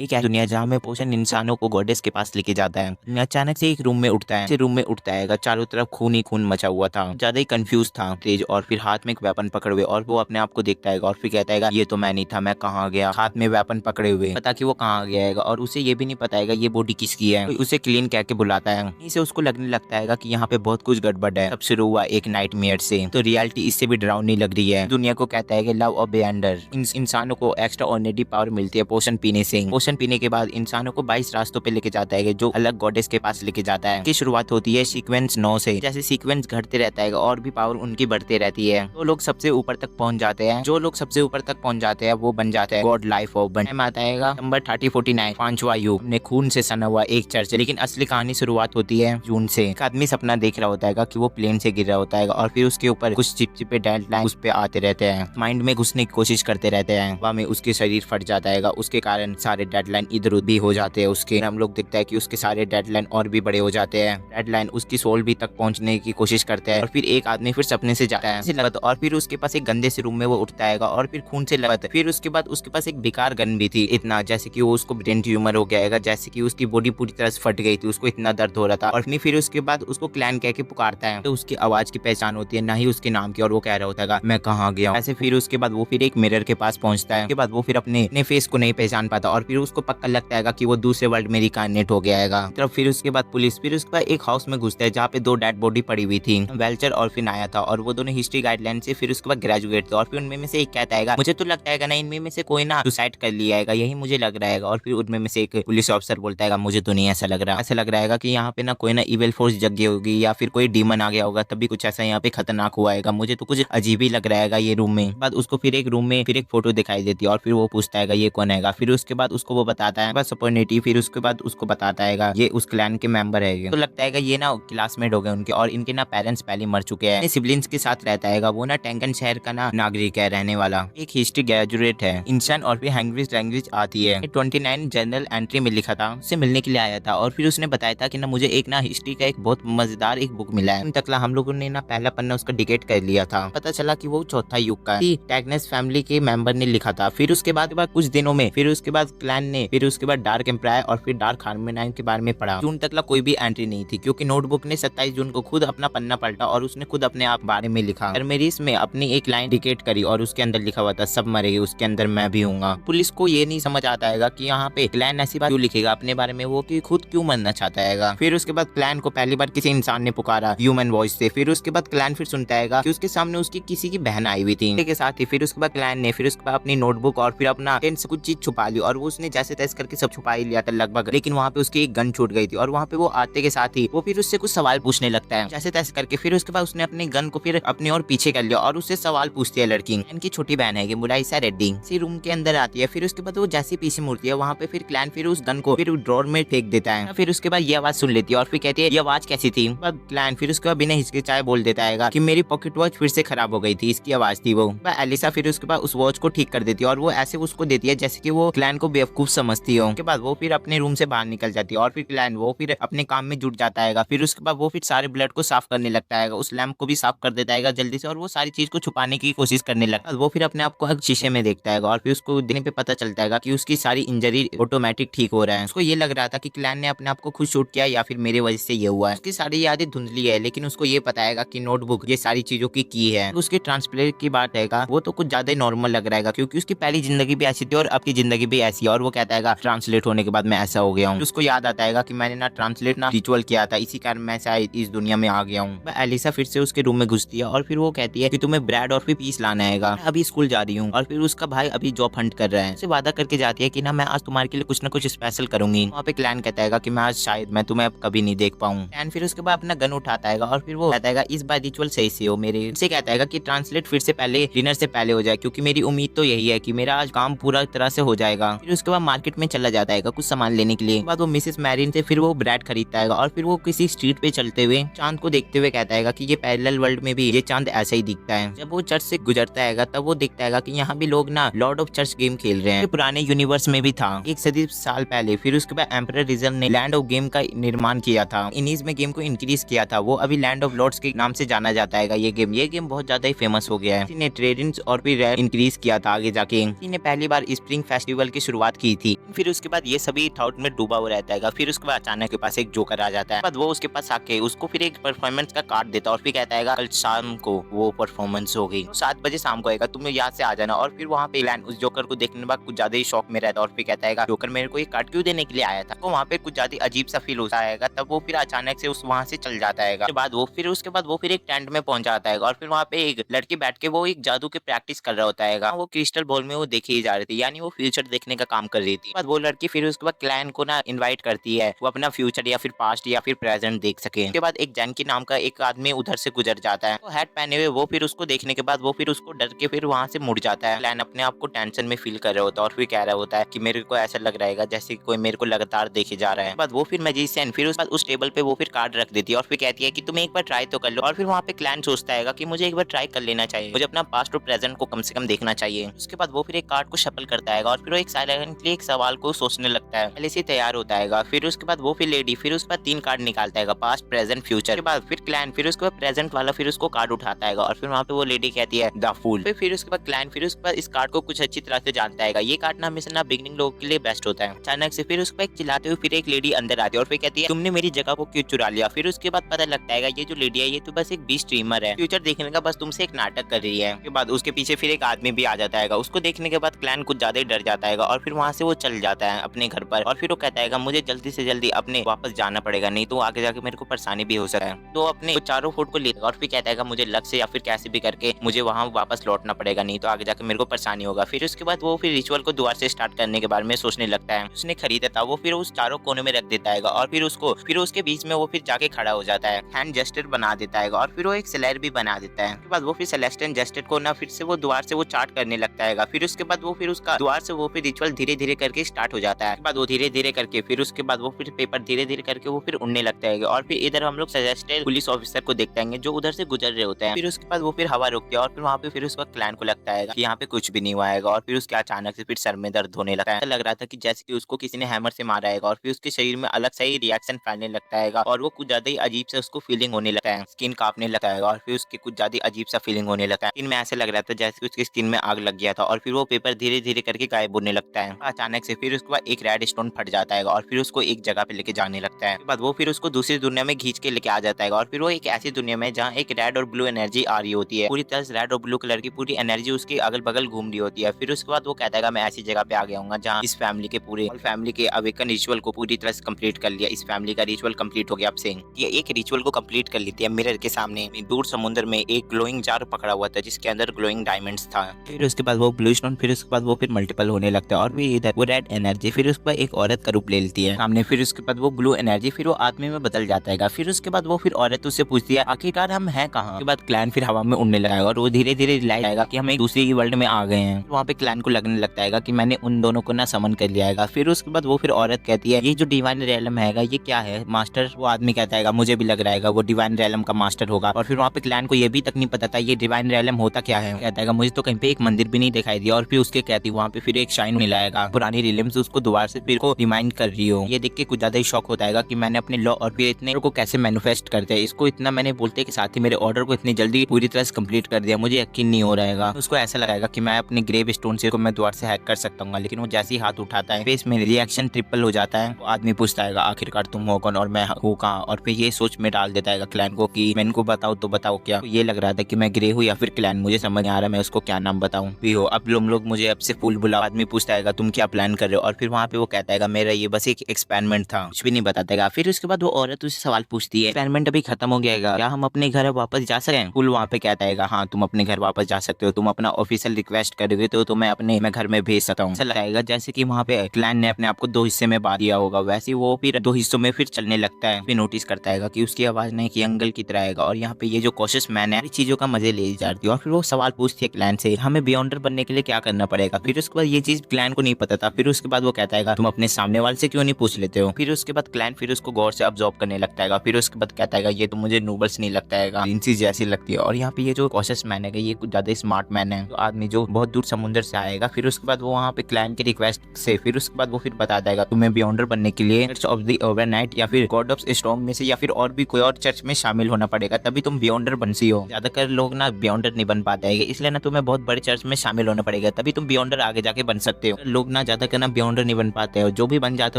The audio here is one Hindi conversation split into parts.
एक ऐसी दुनिया जहाँ में पोषण इंसानों को गॉडेस के पास लेके जाता है। अचानक से एक रूम में उठता है, रूम में उठता है, चारों तरफ खून ही खून मचा हुआ था, ज्यादा ही कंफ्यूज था तेज, और फिर हाथ में एक वेपन पकड़े हुए, और वो अपने आप को देखता है और फिर कहता है ये तो मैं नहीं था, मैं कहाँ गया, हाथ में वेपन पकड़े हुए, पता कि वो कहाँ गया है, और उसे ये भी नहीं पता है ये बॉडी किसकी है। तो उसे क्लीन कह के बुलाता है। इसे उसको लगने लगता है कि यहाँ पे बहुत कुछ गड़बड़ है। सब शुरू हुआ एक नाइटमेयर से, तो रियलिटी इससे भी डरावनी लग रही है। दुनिया को कहता है कि लव और बेअंडर इंसानों को एक्स्ट्रा ऑर्डिनरी पावर मिलती है पोषण पीने से। पोषण पीने के बाद इंसानों को 22 रास्तों पे लेके जाता है जो अलग गॉडेस के पास लेके जाता है। की शुरुआत होती है सीक्वेंस 9 से। जैसे सीक्वेंस घटते रहता है और भी पावर उनकी बढ़ती रहती है। तो लोग सबसे ऊपर तक पहुंच जाते हैं, जो लोग सबसे ऊपर तक पहुंच जाते हैं वो बन जाते हैं गॉड लाइफ ऑफ बन। आता है नंबर 3049 पांचवा युग ने खून से सना हुआ एक चर्च। लेकिन असली कहानी शुरुआत होती है जून से। एक आदमी सपना देख रहा होता है कि वो प्लेन से गिर रहा होता है और फिर उसके ऊपर कुछ चिपचिपे डेडलाइन उस पे आते रहते हैं, माइंड में घुसने की कोशिश करते रहते हैं। वहाँ में उसके शरीर फट जाता है, उसके कारण सारे डेडलाइन इधर उधर भी हो जाते हैं उसके। हम लोग देखते हैं कि उसके सारे डेडलाइन और भी बड़े हो जाते हैं। डेडलाइन उसकी सोल भी तक पहुंचने की कोशिश करते हैं। और फिर एक आदमी फिर सपने से जाता है और फिर उसके पास एक गंदे से रूम में वो उठता है और फिर खून से लगा। फिर उसके बाद उसके पास एक बेकार गन भी थी, इतना जैसे कि वो उसको ब्रेन ट्यूमर हो गया है, जैसे कि उसकी बॉडी पूरी तरह से फट गई थी, उसको इतना दर्द हो रहा था। और फिर उसके बाद उसको क्लैन कह के पुकारता है, तो उसकी आवाज की पहचान होती है, ना ही उसके नाम की, और वो कह रहा होता है मैं कहाँ गया। ऐसे फिर उसके बाद वो फिर एक मिरर के पास पहुंचता है। उसके बाद वो फिर अपने फेस को नहीं पहचान पाता और फिर उसको पक्का लगता है कि वो दूसरे वर्ल्ड में रिकार्नेट हो गया है। तो फिर उसके बाद पुलिस फिर उसके बाद एक हाउस में घुसता है जहाँ पे 2 डेड बॉडी पड़ी हुई थी, वेल्चर और फिर नाया था, और वो दोनों हिस्ट्री गाइडलाइन से फिर उसके बाद ग्रेजुएट थे। और फिर उनमें में से एक कहता है मुझे तो लगता है ना इनमें में से कोई ना सुसाइड कर लिया है, यही मुझे लग रहा है। और फिर उनमें में से एक पुलिस ऑफिसर बोलता है मुझे तो नहीं ऐसा लग रहा, ऐसा लग रहा है कि यहाँ पे ना कोई ना इविल फोर्स जग गई होगी या फिर कोई डीमन आ गया होगा, तभी कुछ ऐसा यहाँ पे खतरनाक हुआ है। मुझे तो कुछ अजीब ही लग रहा है ये रूम में। बाद उसको फिर एक रूम में फिर एक फोटो दिखाई देती है और फिर वो पूछता है ये कौन है। फिर उसके बाद उसको वो बताता है बस अपॉर्चुनिटी। फिर उसके बाद उसको बताता है ये उस क्लैन के मेंबर है। तो लगता है ये ना क्लासमेट हो गए उनके, और इनके ना पेरेंट्स पहले मर चुके हैं। सिबलिंग्स के साथ रहता है, वो ना टैंगन शहर का ना नागरिक है रहने वाला, एक हिस्ट्री ग्रेजुएट है। इंसान और फिर हैंग्रीज लैंग्वेज आती है। 29 जनरल एंट्री में लिखा था, उससे मिलने के लिए आया था। और फिर उसने बताया था कि ना मुझे एक ना हिस्ट्री का एक बहुत मजेदार एक बुक मिला है। तकला हम लोगों ने ना पहला पन्ना उसका डिकेट कर लिया था, पता चला कि वो चौथा युग का टैगनेस फैमिली के मेंबर ने लिखा था। फिर उसके बाद कुछ दिनों में फिर उसके बाद क्लैन ने फिर उसके बाद डार्क एम्पायर और फिर डार्क हार्मोनाइन के बारे में पढ़ा। जून तक कोई भी एंट्री नहीं थी क्योंकि नोटबुक ने 27 जून को खुद अपना पन्ना पलटा और उसने खुद अपने आप बारे में लिखा। मेरिस में अपनी एक लाइन डिकेट करी और उसके अंदर लिखा हुआ था सब मरेंगे, उसके अंदर मैं भी हूँगा। पुलिस को ये नहीं समझ आता है कि यहाँ पे क्लैन ऐसी बात क्यों लिखेगा अपने बारे में, वो कि खुद क्यों मरना चाहता है। फिर उसके बाद क्लैन को पहली बार किसी इंसान ने पुकारा ह्यूमन वॉइस से। फिर उसके बाद क्लैन फिर सुनता है कि उसके सामने उसकी किसी की बहन आई हुई थी के साथ ही। फिर उसके बाद क्लैन ने फिर उसके बाद अपनी नोटबुक और फिर अपना टेंट से कुछ चीज छुपा ली और वो उसने जैसे तैसे करके सब छुपा ही लिया था लगभग। लेकिन वहाँ पे उसकी एक गन छूट गई थी और वहाँ पे वो आते के साथ ही वो फिर उससे कुछ सवाल पूछने लगता है जैसे तैसे करके। फिर उसके बाद उसने अपनी गन को फिर अपने और पीछे कर लिया और उससे सवाल पूछती है लड़की, इनकी छोटी बहन है मुराइसा रेड्डी, इसी रूम के अंदर आती है। फिर उसके बाद वो जैसे पीछे मुड़ती है वहाँ पे फिर क्लैन फिर उस गन को फिर ड्रॉर में फेंक देता है। फिर उसके बाद ये आवाज सुन लेती है और फिर कहती है ये आवाज कैसी थी। क्लैन फिर उसके बाद बिना हिचकिचाए बोल देता है कि मेरी पॉकेट वॉच फिर से खराब हो गई थी, इसकी आवाज थी वो। एलिसा फिर उसके बाद उस वॉच को ठीक कर देती है और वो ऐसे उसको देती है जैसे कि वो क्लैन को बेवकूफ समझती हो। उसके बाद वो फिर अपने रूम से बाहर निकल जाती है और फिर क्लैन वो फिर अपने काम में जुट जाता है। फिर उसके बाद वो फिर सारे ब्लड को साफ करने लगता है, उस लैम्प को भी साफ कर देता है जल्दी से, और वो सारी चीज को छुपाने की कोशिश करने लगता है। वो फिर अपने आप को शीशे में देखता है और फिर उसको दिन पे पता चलता है कि उसकी सारी इंजरी ऑटोमेटिक ठीक हो रहा है। उसको ये लग रहा था कि क्लैन ने अपने आप को खुद शूट किया या फिर मेरे वजह से ये हुआ है। उसकी सारी यादें धुंधली है, लेकिन उसको ये पता है कि नोटबुक ये सारी चीजों की है। उसके ट्रांसप्लेट की बात है वो तो कुछ ज्यादा ही नॉर्मल लग रहा है क्योंकि उसकी पहली जिंदगी भी ऐसी थी और अब की जिंदगी भी ऐसी है। और वो कहता है ट्रांसलेट होने के बाद मैं ऐसा हो गया हूँ। उसको याद आता है कि मैंने ना ट्रांसलेट ना रिचुअल किया था, इसी कारण मैं शायद इस दुनिया में आ गया हूँ। एलिसा फिर से उसके रूम में घुसती है और फिर वो कहती है कि तुम्हें ब्रेड और फिर पीस लाना है, मैं अभी स्कूल जा रही हूँ। और फिर उसका भाई अभी जॉब हंट कर रहा है, उसे वादा करके जाती है कि ना मैं आज तुम्हारे के लिए कुछ ना कुछ स्पेशल करूंगी। वहाँ पे क्लैन कहता है कि मैं आज शायद मैं तुम्हें अब कभी नहीं देख पाऊँ। क्लैन फिर उसके बाद अपना गन उठाता है और फिर वो कहता है इस बार रिचुअल सही से हो मेरे से। कहता है कि ट्रांसलेट फिर से पहले डिनर से पहले हो जाए क्योंकि मेरी उम्मीद तो यही है कि मेरा आज काम पूरा तरह से हो जाएगा। फिर उसके बाद मार्केट में चला जाता है कुछ सामान लेने के लिए। बाद वो मिसेस मैरिन से फिर वो ब्रेड खरीदता है और फिर वो किसी स्ट्रीट पे चलते हुए चांद को देखते हुए कहता है कि ये पैरेलल वर्ल्ड में भी ये चांद ऐसा ही दिखता है। जब वो चर्च से गुजरता है तब वो देखता है कि यहाँ भी लोग ना लॉर्ड ऑफ चर्च गेम खेल रहे हैं। पुराने यूनिवर्स में भी था 1 सदी साल पहले। फिर उसके बाद एम्परर रीजन ने लैंड ऑफ गेम का निर्माण किया था, इनिस में गेम को इंक्रीज किया था। वो अभी लैंड ऑफ लॉर्ड्स के नाम से जाना जाता है। ये गेम बहुत ज्यादा ही फेमस हो गया है। इन्हें ट्रेडिंग्स और भी इंक्रीज किया था आगे जाके। इन्हें पहली बार स्प्रिंग फेस्टिवल की शुरुआत की की थी। फिर उसके बाद ये सभी थॉट में डूबा हुआ रहता है। फिर उसके बाद अचानक के पास एक जोकर आ जाता है। बाद वो उसके पास आके उसको फिर एक परफॉर्मेंस का कार्ड देता है और फिर कहता है कल शाम को वो परफॉर्मेंस होगी, 7 बजे शाम को आएगा, तुम यहाँ से आ जाना। और फिर वहाँ पे क्लैन उस जोकर को देखने के बाद कुछ ज्यादा ही शौक में रहता है और फिर कहता है जोकर मेरे को ये कार्ड क्यों देने के लिए आया था। तो वहाँ पे कुछ ज्यादा अजीब सा फील होता है। तब वो फिर अचानक से उस वहाँ से चल जाता है। उसके बाद वो फिर एक टेंट में पहुंच जाता है और फिर वहाँ पे एक लड़की बैठ के वो एक जादू की प्रैक्टिस कर रहा होता है। वो क्रिस्टल बॉल में वो देखी ही जा रही थी, यानी वो फ्यूचर देखने का काम कर रही थी। बाद वो लड़की फिर उसके बाद क्लैन को ना इनवाइट करती है वो अपना फ्यूचर या फिर पास्ट या फिर प्रेजेंट देख सके। उसके बाद एक जैनकी नाम का एक आदमी उधर से गुजर जाता है, वो हैट पहने हुए। वो फिर उसको देखने के बाद वो फिर उसको डर के फिर वहां से मुड़ जाता है। क्लैन अपने आप को टेंशन में फील कर रहा होता है और फिर कह रहा होता है कि मेरे को ऐसा लग रहा है जैसे कोई मेरे को लगातार देखे जा रहा है। बाद वो फिर मैजिशियन फिर उस टेबल पे वो फिर कार्ड रख देती है और फिर कहती है कि तुम एक बार ट्राई तो कर लो। और फिर वहाँ पे क्लैन सोचता है कि मुझे एक बार ट्राई कर लेना चाहिए, मुझे अपना पास्ट और प्रेजेंट को कम से कम देखना चाहिए। उसके बाद वो फिर एक कार्ड को शफल करता है और फिर वो एक साइलेंटली एक सवाल को सोचने लगता है, पहले से तैयार होता है। फिर उसके बाद वो फिर लेडी फिर उसके बाद 3 कार्ड निकालता है, पास्ट प्रेजेंट फ्यूचर। के बाद फिर क्लैन फिर उसके बाद प्रेजेंट वाला फिर उसको कार्ड उठाता है और फिर वहाँ पे वो लेडी कहती है द फूल। फिर उसके बाद क्लैन फिर उसके बाद इस कार्ड को कुछ अच्छी तरह से जानता है। ये कार्ड ना हमेशा ना बिगिनिंग लोगों के लिए बेस्ट होता है। अचानक से फिर उसके बाद चिल्लाते हुए फिर एक लेडी अंदर आती है और फिर कहती है तुमने मेरी जगह को क्यों चुरा लिया। फिर उसके बाद पता लगता है ये जो लेडी है ये तो बस एक बी स्ट्रीमर है, फ्यूचर देखने का बस तुमसे एक नाटक कर रही है। उसके बाद उसके पीछे फिर एक आदमी भी आ जाता है। उसको देखने के बाद क्लैन कुछ ज्यादा ही डर जाता है और फिर वहाँ से वो चल जाता है अपने घर पर। और फिर वो कहता है मुझे जल्दी से जल्दी अपने वापस जाना पड़ेगा, नहीं तो आगे जाके मेरे को परेशानी भी हो सकता है। तो अपने चारों फुट को लेगा और फिर कहता है मुझे लक से या फिर कैसे भी करके मुझे वहाँ वापस लौटना पड़ेगा, नहीं तो आगे जाके मेरे को परेशानी होगा। फिर उसके बाद वो फिर रिचुअल को दोबारा से स्टार्ट करने के बारे में सोचने लगता है। उसने खरीदा था वो फिर उस चारों कोने में रख देता है और फिर उसके बीच में वो फिर जाके खड़ा हो जाता है, हैंड जेस्टर बना देता है और फिर वो एक सेलर भी बना देता है। उसके बाद वो फिर सेलेस्टियन जेस्टर को ना फिर से वो दोबारा से वो चार्ट करने लगता है। फिर उसके बाद वो फिर उसका दोबारा से वो फिर रिचुअल धीरे धीरे करके स्टार्ट हो जाता है। उसके बाद वो धीरे धीरे करके फिर उसके बाद वो फिर पेपर धीरे धीरे करके वो फिर उड़ने लगता है और फिर इधर हम लोग सजेस्टेड पुलिस ऑफिसर को देखते हैं जो उधर से गुजर रहे होते हैं। फिर उसके बाद वो फिर हवा रुकती है और फिर वहाँ पे फिर उसका क्लैन को लगता है कि यहाँ पे कुछ भी नहीं हुआ है और फिर उसके अचानक से फिर सर में दर्द होने लगता है। लग रहा था कि जैसे कि उसको किसी ने हैमर से मारा है और फिर उसके शरीर में अलग सा ही रिएक्शन फैलने लगता है और वो कुछ ज्यादा ही अजीब से उसको फीलिंग होने लगता है, स्किन कांपने लगता है और फिर उसके कुछ ज्यादा अजीब सा फीलिंग होने लगता है। स्किन में ऐसे लग रहा था जैसे उसकी स्किन में आग लग गया था और फिर वो पेपर धीरे धीरे करके गायब होने लगता है। अचानक से फिर उसके बाद एक रेड स्टोन फट जाता है और फिर उसको एक जगह पे लेके जाने लगता है। बाद वो फिर उसको दूसरी दुनिया में खींच के लेके आ जाता है और फिर वो एक ऐसी दुनिया में जहाँ एक रेड और ब्लू एनर्जी आ रही होती है, पूरी तरह से रेड और ब्लू कलर की पूरी एनर्जी उसके अगल बगल घूम रही होती है। फिर उसके बाद वो कहता है मैं ऐसी जगह पे आ गया हूँ जहाँ इस फैमिली के पूरे फैमिली के अवेकन रिचुअल को पूरी तरह से कंप्लीट कर लिया, इस फैमिली का रिचुअल कंप्लीट हो गया। अब से ये एक रिचुअल को कंप्लीट कर लेती है मिरर के सामने दूर समुद्र में एक ग्लोइंग जार पकड़ा हुआ था जिसके अंदर ग्लोइंग डायमंड्स था। फिर उसके बाद वो ब्लू स्टोन फिर उसके बाद वो फिर मल्टीपल होने लगता है और फिर इधर वो रेड एनर्जी फिर उसके बाद एक औरत का रूप ले लेती है सामने। फिर उसके बाद वो ब्लू एनर्जी फिर वो आदमी में बदल जाता है। फिर उसके बाद वो फिर औरत उससे पूछती है आखिरकार हम हैं कहाँ। उसके बाद क्लैन फिर हवा में उड़ने लगाएगा और वो धीरे धीरे रियलाइज आएगा कि हम एक दूसरी वर्ल्ड में आ गए हैं। वहाँ पे क्लैन को लगने लगता है कि मैंने उन दोनों को ना समन कर लिया है। फिर उसके बाद वो फिर औरत कहती है ये जो डिवाइन रेलम है ये क्या है मास्टर। वो आदमी कहता है मुझे भी लग रहा है वो डिवाइन रेलम का मास्टर होगा। और फिर वहाँ पे क्लैन को ये भी तक नहीं पता था ये डिवाइन रेलम होता क्या है। कहता है मुझे तो कहीं पे एक मंदिर भी नहीं दिखाई दिया। और फिर उसके कहती वहाँ पे फिर एक शाइन मिलाएगा पुरानी रिलम्स उसको दोबारा से फिर को रिमाइंड कर रही हो। ये देख के कुछ ज्यादा ही शौक होता है कि मैंने अपने लॉ और फिर इतने को कैसे मैनिफेस्ट करते हैं, इसको इतना मैंने बोलते के साथ ही मेरे ऑर्डर को इतनी जल्दी पूरी तरह से कंप्लीट कर दिया, मुझे यकीन नहीं हो रहेगा। उसको ऐसा लगाएगा कि मैं अपने ग्रेव स्टोन से मैं दोबारा से हैक कर सकता हूँ। लेकिन वो जैसे ही हाथ उठाता है फेस में रिएक्शन ट्रिपल हो जाता है। वो आदमी पूछता है आखिरकार तुम हो कौन और मैं हूँ कहाँ। और फिर ये सोच में डाल देता है क्लैन को कि मैं इनको बताऊँ तो बताओ क्या। तो ये लग रहा था कि मैं ग्रे हूँ या फिर क्लैन, मुझे समझ नहीं आ रहा मैं उसको क्या नाम बताऊँ। भी हो अब लोग मुझे अब से फूल बुलाओ। आदमी पूछता है तुम क्या प्लान कर रहे हो। और फिर वहाँ पे वो कहता है मेरा ये बस एक एक्सपेरिमेंट था, कुछ भी नहीं बताता। फिर उसके बाद वो औरत उससे सवाल पूछती है एक्सपेरिमेंट अभी खत्म हो गया है क्या हम अपने घर वापस जा सके। फूल वहाँ पे कहता है हाँ तुम अपने घर वापस जा सकते हो, तुम अपना ऑफिशियल रिक्वेस्ट करोगे तो मैं अपने घर में भेज सकता हूँ। ऐसा लगेगा जैसे कि वहाँ पे क्लैन ने अपने आप को 2 हिस्से में बांट दिया होगा, वैसे वो फिर 2 हिस्सों में फिर चलने लगता है। फिर नोटिस करता है कि उसकी आवाज नहीं कि अंगल की तरह आएगा। और यहाँ पे ये जो कॉशियस मैन है चीजों का मजे ले जाती है। और फिर वो सवाल पूछती है क्लैन से हमें बियॉन्डर बनने के लिए क्या करना पड़ेगा। फिर उसके बाद ये चीज क्लैन को नहीं पता था। फिर उसके बाद वो कहता है तुम अपने सामने वाले से क्यों नहीं पूछ लेते हो। फिर उसके बाद क्लैन फिर उसको गौर से ऑब्जर्व करने लगता है। फिर उसके बाद कहता है ये तो मुझे नूबल्स नहीं लगता है, जिंसी जैसी लगती है। और यहाँ पे ये जो कॉशियस मैन है ये कुछ ज्यादा स्मार्ट मैन है, तो आदमी जो बहुत दूर समुद्र से आएगा। फिर उसके बाद वो वहाँ पे क्लैन के रिक्वेस्ट से फिर उसके बाद वो फिर बता देगा तुम्हें बियॉन्डर बनने के लिए चर्च ऑफ द ओवरनाइट या फिर गॉड ऑफ स्टॉर्म में से या फिर और भी कोई और चर्च में शामिल होना पड़ेगा तभी तुम बियॉन्डर बन सी हो। ज्यादातर लोग ना बियॉन्डर नहीं बन पाते हैं, इसलिए ना तुम्हें बहुत बड़े चर्च में शामिल होना पड़ेगा तभी तुम बियॉन्डर आगे जाके बन सकते हो। लोग ना ज्यादा करना बियॉन्डर नहीं बन पाते, और जो भी बन जाते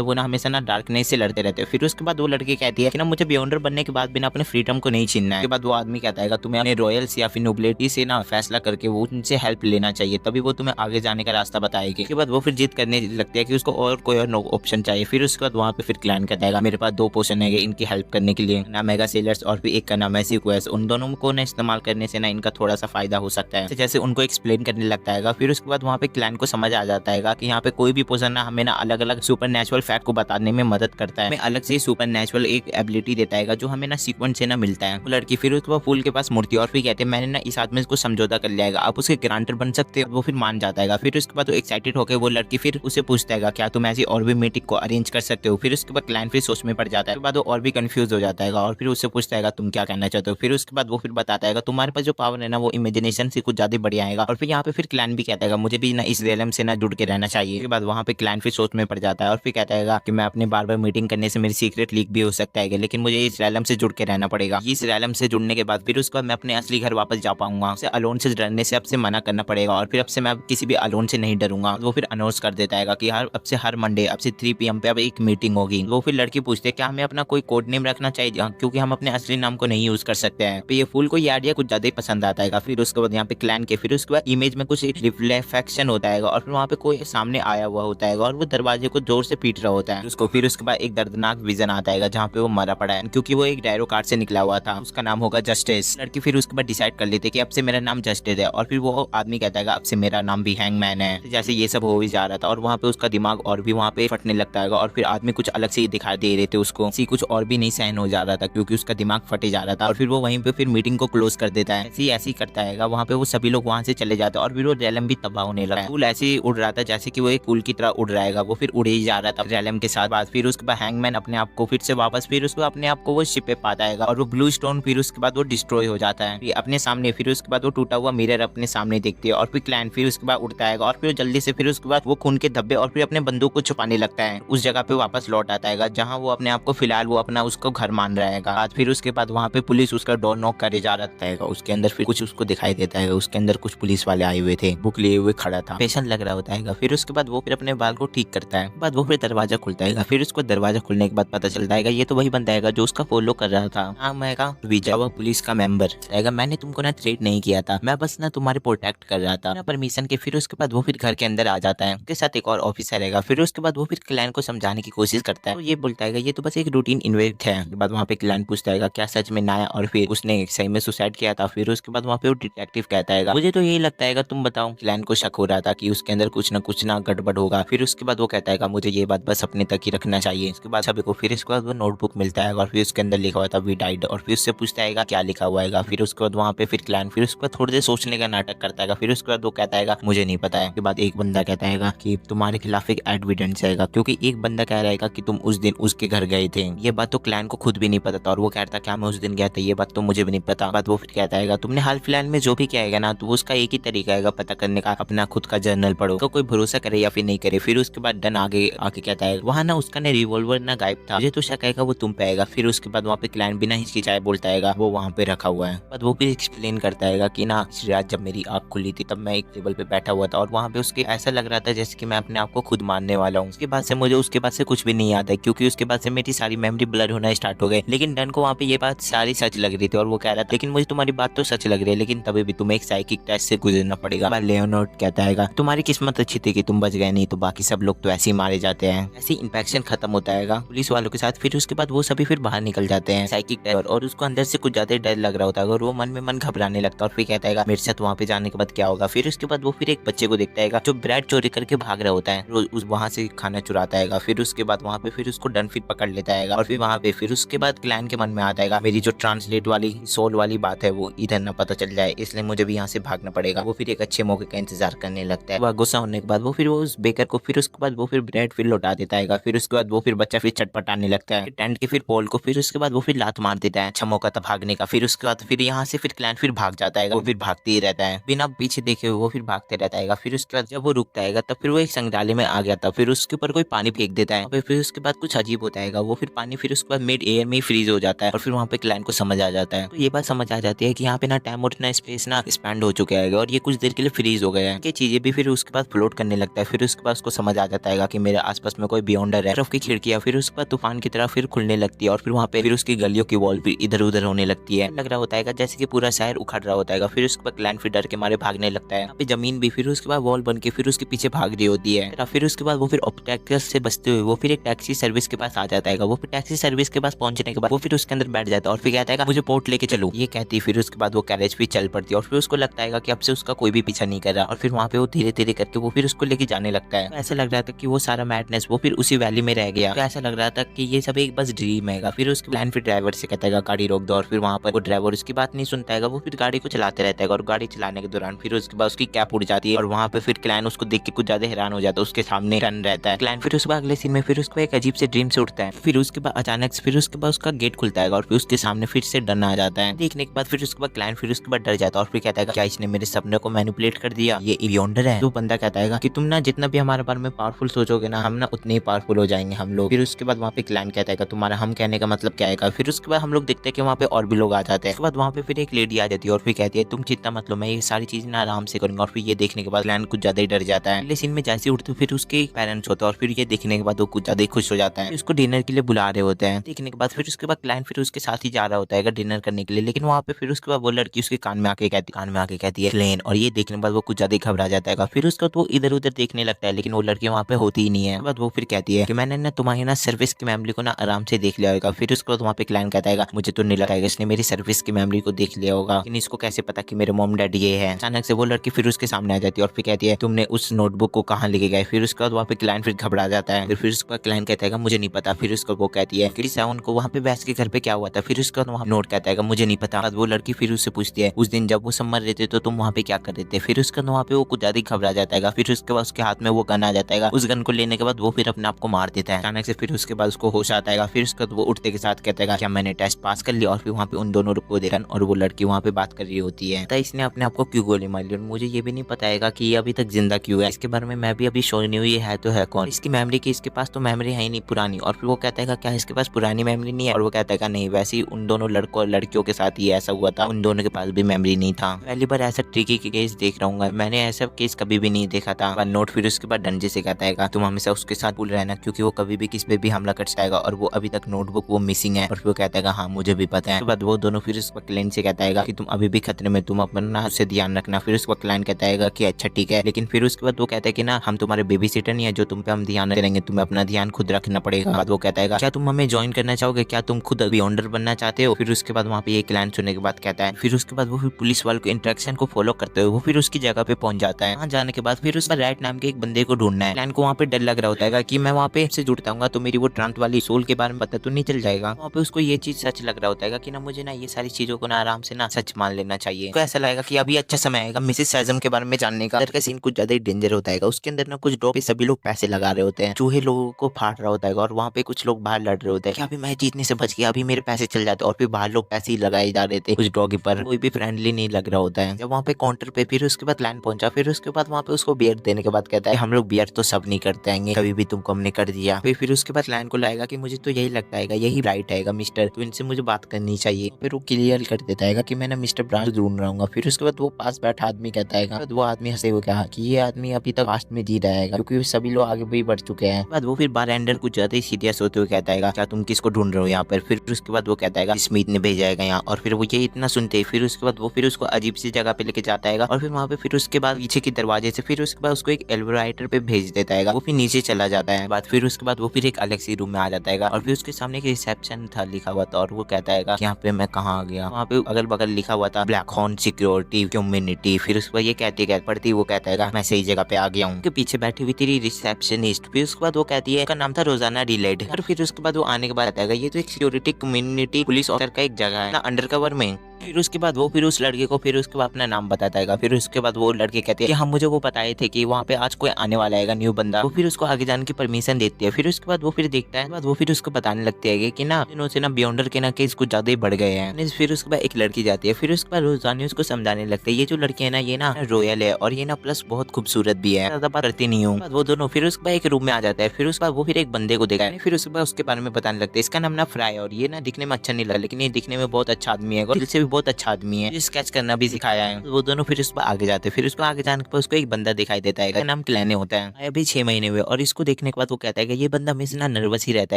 हैं वो ना हमेशा ना डार्कनेस से लड़ते रहते हैं। फिर उसके बाद वो लड़की कहती है कि ना मुझे बियॉन्डर बनने के बाद भी ना अपने फ्रीडम को नहीं छीनना है। उसके बाद वो आदमी कहता है तुम्हें अपने रॉयल्स या फिर नोबिलिटी से ना फैसला करके वो उनसे हेल्प लेना चाहिए, तभी वो तुम्हें आगे जाने का रास्ता बताएगी। उसके बाद वो फिर जिद करने लगती है कि उसको और कोई और ऑप्शन चाहिए। फिर उसके बाद वहाँ पे फिर क्लैन कहता है मेरे पास 2 पोशन है इनकी हेल्प करने के लिए, ना मेगा सेलर्स और फिर एक का नाम है सीक्वेंस। उन दोनों को ना इस्तेमाल करने से ना इनका थोड़ा सा फायदा हो सकता है। जैसे उनको एक्सप्लेन करने लगता है। फिर उसके बाद वहाँ पे क्लैन को समझ आ जाता है कि यहाँ पे कोई भी पोशन ना हमें ना अलग अलग सुपर नेचुरल फैक्ट को बताने में मदद करता है। हमें अलग से सुपर नेचुरल एक एबिलिटी देता है जो हमें ना सीक्वेंस से ना मिलता है। वो लड़की फिर उसके बाद फूल के पास मुड़ती है और फिर कहते हैं मैंने ना इस आदमी को समझौता कर लिया है, आप उसके ग्रांटर बन सकते हो। वो फिर मान जाता है। फिर उसके बाद वो एक्साइटेड होकर वो लड़की फिर उसे पूछता है क्या तुम ऐसी और भी मीटिंग को अरेंज कर सकते हो। फिर उसके बाद क्लैन फिर सोच में पड़ जाता है। उसके बाद वो और भी कंफ्यूज हो जाता है और फिर उससे पूछता है तुम क्या कहना चाहते हो। फिर उसके बाद वो फिर बताता है तुम्हारे पास जो पावर है ना वो इमेजिनेशन से कुछ ज्यादा बढ़िया आएगा। और फिर यहाँ पे फिर क्लैन भी कहता है मुझे भी ना इस रियलम से ना जुड़ के रहना चाहिए। उसके बाद वहाँ पे क्लैन फिर सोच में पड़ जाता है और फिर कहता है कि मैं अपने बार बार मीटिंग करने से मेरी सीक्रेट लीक भी हो सकता है, लेकिन मुझे इस रियलम से जुड़ के रहना पड़ेगा। इस रियलम से जुड़ने के बाद फिर उसके बाद मैं अपने असली घर वापस जा पाऊंगा। उसे अलोन से डरने से अब से मना करना पड़ेगा और फिर अब से मैं किसी भी अलोन से नहीं डरूंगा। वो फिर अनाउंस कर देता है कि अब से हर मंडे अब से 3 PM पे अब एक मीटिंग होगी। वो फिर लड़की पूछती है क्या हमें अपना कोई कोड नेम रखना चाहिए, क्योंकि हम अपने असली नाम को नहीं यूज कर सकते हैं। तो ये फूल को ये आइडिया कुछ ज्यादा ही पसंद आता है। फिर उसके बाद यहाँ पे क्लैन के फिर उसके बाद इमेज में कुछ रिफ्लेक्शन होता है और फिर वहाँ पे कोई सामने आया हुआ होता है और वो दरवाजे को जोर से पीट रहा होता है उसको। फिर उसके बाद एक दर्दनाक विजन आता है जहाँ पे वो मरा पड़ा है, क्योंकि वो एक डायरो कार्ड से निकला हुआ था। उसका नाम होगा जस्टिस। लड़की फिर उसके बाद डिसाइड कर लेते कि अब से मेरा नाम जस्टिस है और फिर वो आदमी कहता है अब से मेरा नाम भी हैंगमैन है। जैसे ये सब हो ही जा रहा था और वहाँ पे उसका दिमाग और भी वहाँ पे फटने लगता है और फिर आदमी कुछ अलग से दिखाई दे रहे थे उसको। कुछ और भी नहीं सहन हो जा रहा था क्योंकि उसका दिमाग फटे जा रहा था और फिर वो वहीं पे फिर मीटिंग को क्लोज कर देता है। ऐसे ही करता है वहाँ पे वो सभी लोग वहाँ से चले जाते हैं और फिर वो रेलम भी तबाह होने लगा। फूल ऐसे ही उड़ रहा था जैसे कि वो एक फूल की तरह उड़ रहा है। वो फिर उड़े ही जा रहा था रेलम के साथ। बाद फिर उसके बाद हैंगमैन अपने आप को फिर से वापस फिर उसको अपने आप को वो शिप पे पाता है और वो ब्लू स्टोन फिर उसके बाद वो डिस्ट्रॉय हो जाता है अपने सामने। फिर उसके बाद वो टूटा हुआ मिरर अपने सामने देखती है और फिर क्लैन फिर उसके बाद उड़ता है और फिर जल्दी से फिर उसके बाद वो खून के धब्बे और फिर अपने बंदूक को छुपाने लगता है। उस जगह पे वापस लौट आता है जहाँ वो अपने आप को फिलहाल वो अपना उसको घर मान रहा है। फिर उसके बाद वहाँ पे पुलिस उसका डोर नॉक करे जा रहा है। उसके अंदर फिर कुछ उसको दिखाई देता है। उसके अंदर कुछ पुलिस वाले आए हुए थे, बुक लिए हुए खड़ा था, पेशेंट लग रहा होता है। फिर उसके बाद वो फिर अपने बाल को ठीक करता है। बाद वो फिर दरवाजा खुलता है। फिर उसको दरवाजा खुलने के बाद पता चलता है ये तो वही बंदा है जो उसका फॉलो कर रहा था। हाँ मैं विजय, वो पुलिस का मेंबर रहेगा। मैंने तुमको ना थ्रेट नहीं किया था, मैं बस ना तुम्हारे प्रोटेक्ट कर रहा था ना परमिशन के। फिर उसके बाद वो फिर घर के अंदर आ जाता है। उसके साथ एक और ऑफिसर रहेगा। फिर उसके बाद वो फिर क्लैन को समझाने की कोशिश करता है। तो ये बोलता है ये तो बस एक रूटीन इन्वेस्ट है। उसके बाद वहाँ पे क्लैन पूछता है क्या सच में नाया और फिर उसने सही में सुसाइड किया था। फिर उसके बाद वहाँ पे वो डिटेक्टिव कहता है मुझे तो यही लगता है तुम बताओ। क्लैन को शक हो रहा था कि उसके अंदर कुछ ना गड़बड़ होगा। फिर उसके बाद वो कहता है मुझे ये बात बस अपने तक ही रखना चाहिए। उसके बाद सभी को फिर इसके बाद वो नोटबुक मिलता है और फिर उसके अंदर लिखा हुआ था वी डाइड। और फिर उससे पूछता है क्या लिखा हुआ है। फिर उसके बाद वहाँ पे फिर क्लैन फिर उसके बाद थोड़ी देर सोचने का नाटक करता है। फिर उसके बाद वो कहता है मुझे नहीं पता है। उसके बाद एक बंदा कहता है कि तुम्हारे खिलाफ एक एविडेंस है, क्योंकि एक बंदा कह रहा है कि तुम उस दिन उसके घर गए थे। ये बात तो क्लैन को खुद भी नहीं पता था और वो कहता क्या मैं उस दिन गया था, ये बात तो मुझे भी नहीं पता। बात वो फिर कहता है तुमने हाल फिलहाल में जो भी किया है ना तो उसका एक ही तरीका है पता करने का, अपना खुद का जर्नल पढ़ो तो कोई भरोसा करे या फिर नहीं करे। फिर उसके बाद डन आगे आके कहता है वहाँ ना उसका ना रिवॉल्वर ना गायब था, मुझे तो शक है वो तुम पे आएगा। फिर उसके बाद वहाँ पे क्लैन बिना हिचकिचाए बोलता है वो वहाँ पे रखा हुआ है। बाद वो भी एक्सप्लेन करता है कि ना रात जब मेरी आँख खुली थी तब मैं एक टेबल पे बैठा हुआ था और वहाँ पे उसके ऐसा लग रहा था जैसे कि मैं अपने आप को खुद मारने वाला हूँ। उसके बाद से मुझे उसके बाद से कुछ भी नहीं याद है, क्योंकि उसके बाद से मेरी सारी मेमोरी ब्लर होना स्टार्ट हो गई। लेकिन डन को वहाँ पे ये बात सारी सच लग रही थी और वो कह रहा था लेकिन मुझे तुम्हारी बात तो सच लग रही है, लेकिन तभी भी तुम्हें एक साइकिक टेस्ट से गुजरना पड़ेगा। लेओनार्ड कहता है तुम्हारी किस्मत अच्छी थी कि तुम बच गए, नहीं तो बाकी सब लोग तो ऐसे ही मारे जाते हैं। ऐसे इन्फेक्शन खत्म होता है पुलिस वालों के साथ। फिर उसके बाद वो सभी फिर बाहर निकल जाते हैं साइकिक टेस्ट, और उसको अंदर से कुछ ज्यादा डर लग रहा होता है और वो मन में मन घबराने लगता है और फिर कहता है मेरे साथ वहाँ पे जाने के बाद क्या होगा। फिर उसके बाद वो फिर एक बच्चे को देखता है जो ब्रेड चोरी करके भाग रहा होता है, वहाँ से खाना चुराता है। फिर उसके बाद वहाँ पे फिर उसको डन फिर पकड़ लेता है और फिर वहाँ पे फिर उसके बाद क्लैन के मन में आता है मेरी जो ट्रांसलेट वाली सोल वाली बात है वो इधर ना पता चल जाए, इसलिए मुझे भी यहाँ से भागना पड़ेगा। वो फिर एक अच्छे मौके का इंतजार करने लगता है। वह गुस्सा होने के बाद वो फिर वो उस बेकर को फिर उसके बाद वो फिर ब्रेड फिर लौटा देता है। फिर उसके बाद वो फिर बच्चा फिर चटपटाने लगता है टेंट के फिर पोल को। फिर उसके बाद वो फिर लात मार देता है, अच्छा मौका था भागने का। फिर उसके बाद फिर यहाँ से फिर क्लैन फिर भाग जाता है, वो फिर भागते ही रहता है बिना पीछे देखे हुए, वो फिर भागते रहता है। फिर उसके बाद जब वो रुकता है तब फिर वो एक संग्रहालय में आ गया था। फिर उसके ऊपर कोई पानी फेंक देता है। फिर उसके बाद कुछ अजीब होता है, वो फिर पानी फिर उसके बाद मिड एयर में फ्रीज हो जाता है और फिर वहाँ पे क्लैन को समझ आ जाता है। तो ये बात समझ आ जाती है कि यहाँ पे ना टाइम और ना स्पेस ना एक्सपैंड हो चुका है और ये कुछ देर के लिए फ्रीज हो गया है। ये चीजें भी फिर उसके बाद फ्लोट करने लगता है है। फिर उसके बाद उसको समझ आ जाता है कि मेरे आसपास में कोई बियॉन्डर है। तरफ की खिड़कियां फिर उसके बाद तूफान की तरह फिर खुलने लगती है और फिर वहाँ पे फिर उसकी गलियों की वॉल फिर इधर उधर होने लगती है। लग रहा होता है जैसे कि पूरा शहर उखड़ रहा होता है। फिर उसके बाद क्लैन फिर डर के मारे भागने लगता है। यहाँ पे जमीन भी फिर उसके बाद वॉल बन के फिर उसके पीछे भाग रही होती है। फिर उसके बाद वो फिर ऑब्स्टैकल्स से बचते हुए वो फिर एक टैक्सी सर्विस के पास आ जाता है। वो फिर टैक्सी सर्विस के पास पहुंचने के बाद वो फिर उसके अंदर बैठ जाता है और फिर कहता है मुझे पोर्ट लेके चलो। ये कहती है फिर उसके बाद वो कैरेज भी चल पड़ती है और फिर उसको लगता है कि अब से उसका कोई भी पीछा नहीं कर रहा। और फिर वहाँ पे वो धीरे धीरे करके वो फिर उसको लेके जाने लगता है। तो ऐसा लग रहा था कि वो सारा मैडनेस वो फिर उसी वैली में रह गया। तो ऐसा लग रहा था कि ये सब एक बस ड्रीम है। फिर उसके प्लान फिर ड्राइवर से कहता है गाड़ी रोक दो और फिर वहाँ पर वो ड्राइवर उसकी बात नहीं सुनता है। वो फिर गाड़ी को चलाते रहता है और गाड़ी चलाने के दौरान फिर उसके बाद उसकी कैप उड़ जाती है और वहाँ पे फिर क्लैन उसको देख के कुछ ज्यादा हैरान हो जाता है। उसके सामने रन रहता है क्लैन। फिर उसके बाद अगले सीन में फिर उसको एक अजीब से ड्रीम से उठता है। फिर उसके बाद अचानक फिर उसके बाद उसका गेट खुलता है और फिर उसके सामने फिर से डरना आ जाता है। देखने के बाद फिर उसके बाद क्लैन फिर उसके बाद डर जाता है और फिर कहता है क्या इसने मेरे सपने को मैनिपुलेट कर दिया, ये बियॉन्डर है। तो बंदा कहता है कि तुम ना जितना भी हमारे बारे में पावरफुल सोचोगे ना हम ना उतने ही पावरफुल हो जाएंगे हम लोग। फिर उसके बाद वहाँ पे क्लैन कहता है तुम्हारा हम कहने का मतलब क्या है। फिर उसके बाद हम लोग देखते हैं कि वहाँ पे और भी लोग आ जाते हैं। उसके बाद वहाँ पे फिर एक लेडी आ जाती है और फिर कहती है तुम चिंता मत लो, मैं ये सारी चीजें ना आराम से करूंगा। और फिर ये देखने के बाद क्लैन कुछ ज्यादा ही डर जाता है। अगले सीन में जैसे उठते फिर उसके पेरेंट्स होते हैं और फिर ये देखने के बाद वो कुछ ज्यादा ही खुश हो जाता है। उसको डिनर के लिए बुला रहे होते हैं। देखने के बाद फिर उसके बाद क्लैन फिर उसके साथ ही जा रहा होता है डिनर करने के लिए। लेकिन वहाँ पे फिर उसके बाद वो लड़की उसके कान में आके कहती है क्लेन। और ये देखने के बाद वो कुछ ज्यादा ही घबरा जाता है। फिर उसका वो इधर उधर देखने लगता है लेकिन वो लड़की वहाँ पे होती ही नहीं है। बाद वो फिर कहती है कि मैंने ना तुम्हारी ना सर्विस की मेमोरी को ना आराम से देख लिया होगा। फिर उसके बाद वहाँ पे क्लैन कहता है मुझे तो नहीं लगा इसने मेरी सर्विस की मेमोरी को देख लिया होगा, लेकिन इसको कैसे पता कि मेरे मॉम डैडी ये है। अचानक से वो लड़की फिर उसके सामने आ जाती है और फिर कहती है तुमने उस नोटबुक को कहाँ लेके गए। फिर उसके बाद वहाँ पे क्लैन फिर घबरा जाता है। फिर उसका क्लैन कहता है मुझे नहीं पता। फिर उसको वो कहती है कि सेवन को वहाँ पे वैस के घर पे क्या हुआ था। फिर उसका वहाँ नोट कहता है मुझे नहीं पता। वो लड़की फिर उससे पूछती है उस दिन जब वो सब मर रहे थे तो तुम वहाँ पे क्या कर रहे थे। फिर उसका वहाँ पे वो कुछ ज्यादा घबरा जाता है। फिर उसके बाद उसके हाथ में वो गन आ जाता है। उस गन को लेने के बाद वो फिर अपने आप को मार देता है अचानक से। फिर उसके बाद उसको होश आता है। फिर उसका वो उठते के साथ कहता है क्या मैंने टेस्ट पास कर लिया। और फिर वहाँ पे उन दोनों को दे रहा और वो लड़की वहाँ पे बात कर रही होती है तो इसने अपने आप को क्यों गोली मार ली। और मुझे ये भी नहीं पता है कि ये अभी तक जिंदा क्यों है। इसके बारे में मैं भी अभी श्योर नहीं हुई है तो है कौन। इसकी मेमोरी की इसके पास तो मेमोरी है ही नहीं पुरानी। और फिर वो कहता है क्या इसके पास पुरानी मेमोरी नहीं है। और वो कहता है नहीं वैसे ही उन दोनों लड़कों और लड़कियों के साथ ही ऐसा हुआ था, उन दोनों के पास भी मेमोरी नहीं था। पहली बार ऐसा ट्रिकी केस देख रहा हूँ, मैंने ऐसा केस कभी भी नहीं देखा था। नोट फिर उसके बाद डंजे से कहता है तुम हमेशा उसके साथ भूल रहना क्योंकि वो कभी भी किसी पे भी हमला कर जाएगा और वो अभी तक नोटबुक वो मिसिंग है। और फिर वो कहता है हाँ मुझे भी पता है। उसके बाद वो दोनों फिर उसके क्लैन से कहता है कि तुम अभी भी खतरे में, तुम अपना से ध्यान रखना। फिर उसके क्लैन कहता है कि अच्छा ठीक है, लेकिन फिर उसके बाद वो कहता है कि ना हम तुम्हारे बेबी सिटर नहीं है जो तुम पे हम ध्यान करेंगे, तुम्हें अपना ध्यान खुद रखना पड़ेगा। बाद वो कहता है क्या तुम हमें ज्वाइन करना चाहोगे, क्या तुम खुद बियॉन्डर बनना चाहते हो। फिर उसके बाद वहाँ पे ये क्लैन सुनने के बाद कहता है। फिर उसके बाद वो फिर पुलिस वालों के इंस्ट्रक्शन को फॉलो करते हुए वो फिर उसकी जगह पे पहुंच जाता है। वहाँ जाने के बाद फिर उसका राइट नाम के एक बंदे को ढूंढना है। क्लैन को वहाँ पे डर लग रहा होता है कि मैं वहाँ पे से जुड़ता हूँ तो मेरी वो ट्रांस वाली सोल के बारे में पता तो नहीं चल जाएगा। वहाँ पे उसको ये चीज सच लग रहा होता है कि ना मुझे ना ये सारी चीजों को ना आराम से ना सच मान लेना चाहिए। तो ऐसा लगेगा कि अभी अच्छा समय आएगा मिसेस सैजम के बारे में जानने का। का सीन कुछ ज्यादा ही डेंजर होता है। उसके अंदर ना कुछ ड्रॉ पे सभी लोग पैसे लगा रहे होते हैं, चूहे लोगों को फाड़ रहा होता है और वहाँ पे कुछ लोग बाहर लड़ रहे होते हैं कि अभी मैं जीतने से बच गया, अभी मेरे पैसे चल जाते। और फिर बाहर लोग पैसे ही लगाए जा रहे थे कुछ डॉगी पर, कोई भी फ्रेंडली नहीं लग रहा होता है। जब वहाँ पे काउंटर पे फिर उसके बाद क्लैन पहुंचा। फिर उसके बाद वहाँ पे उसको बियर देने के बाद कहता है हम लोग बियर तो सब नहीं करते आएंगे, कभी भी तुमको हमने कर दिया। फिर उसके बाद क्लैन को लाएगा कि मुझे तो यही लगता है यही राइट है मिस्टर, तो इनसे मुझे बात करनी चाहिए। फिर वो क्लियर कर देता है कि मैं ना मिस्टर ब्रांड ढूंढ रहा हूँ। फिर उसके बाद वो पास बैठा आदमी कहता है, वो आदमी हंसे हुए कहा कि ये आदमी अभी तक पास्ट में जी रहा है क्योंकि सभी लोग आगे भी बढ़ चुके हैं। बाद वो फिर बारटेंडर कुछ ज्यादा ही सीरियस होते हुए कहता है क्या तुम किसको ढूंढ रहे हो यहाँ पर। फिर उसके बाद वो कहता है स्मिथ ने भेजा है यहाँ। और फिर वो ये इतना सुनते हैं फिर उसके बाद वो फिर उसको अजीब सी जगह पे लेके जाता है और फिर वहाँ पे फिर उसके बाद पीछे की दरवाजे से फिर उसके बाद उसको एक एलिवेटर पे भेज देता है। वो फिर नीचे चला जाता है। बाद फिर उसके बाद वो फिर एक अलग सी रूम में आ जाता है और फिर उसके सामने एक रिसेप्शन था लिखा हुआ था और वो कहता है यहाँ पे मैं कहाँ आ गया। वहाँ पे अगल बगल लिखा हुआ था ब्लैक हॉर्न सिक्योरिटी कम्युनिटी। फिर उसके बाद ये पढ़ती वो कहता है मैं सही जगह पे आ गया हूँ। पीछे बैठी हुई तेरी रिसेप्शनिस्ट। फिर उसके बाद वो कहती है उसका नाम था रोजाना डिलेड। और फिर उसके बाद वो आने के बाद कहता है ये तो एक सिक्योरिटी कम्युनिटी पुलिस ऑफिसर का एक जगह है ना अंडरकवर में। फिर उसके बाद वो फिर उस लड़के को फिर उसके बाद अपना नाम बताता है। फिर उसके बाद वो लड़के कहते हैं कि हम मुझे वो बताए थे कि वहाँ पे आज कोई आने वाला है न्यू बंदा। वो फिर उसको आगे जाने की परमिशन देती है। फिर उसके बाद वो फिर देखता है, बाद वो फिर उसको बताने लगती है कि ना इनसे ना बियॉन्डर के ना केस कुछ ज्यादा ही बढ़ गए हैं। फिर उसके बाद एक लड़की जाती है। फिर उसके बाद रोजानी उसको समझाने लगते हैं ये जो लड़की है ना ये ना रॉयल है और ये ना प्लस बहुत खूबसूरत भी है, ज्यादा बात करती नहीं हूँ। वो दोनों फिर उसके बाद एक रूम में आ जाता है। फिर उसके बाद वो फिर एक बंदे को देखा है। फिर उसके बाद उसके बारे में बताने लगते हैं इसका नाम ना फ्राई और ये ना दिखने में अच्छा नहीं लगा लेकिन ये दिखने में बहुत अच्छा आदमी है और दिल से भी बहुत अच्छा आदमी है, स्केच करना भी सिखाया है। तो वो दोनों फिर उस पर आगे जाते हैं। फिर उसको आगे जाने के बाद उसको एक बंदा दिखाई देता है, इसका नाम क्लैने होता है। अभी 6 महीने हुए और इसको देखने के बाद वो कहता है कि ये बंदा हमेशा ना नर्वस ही रहता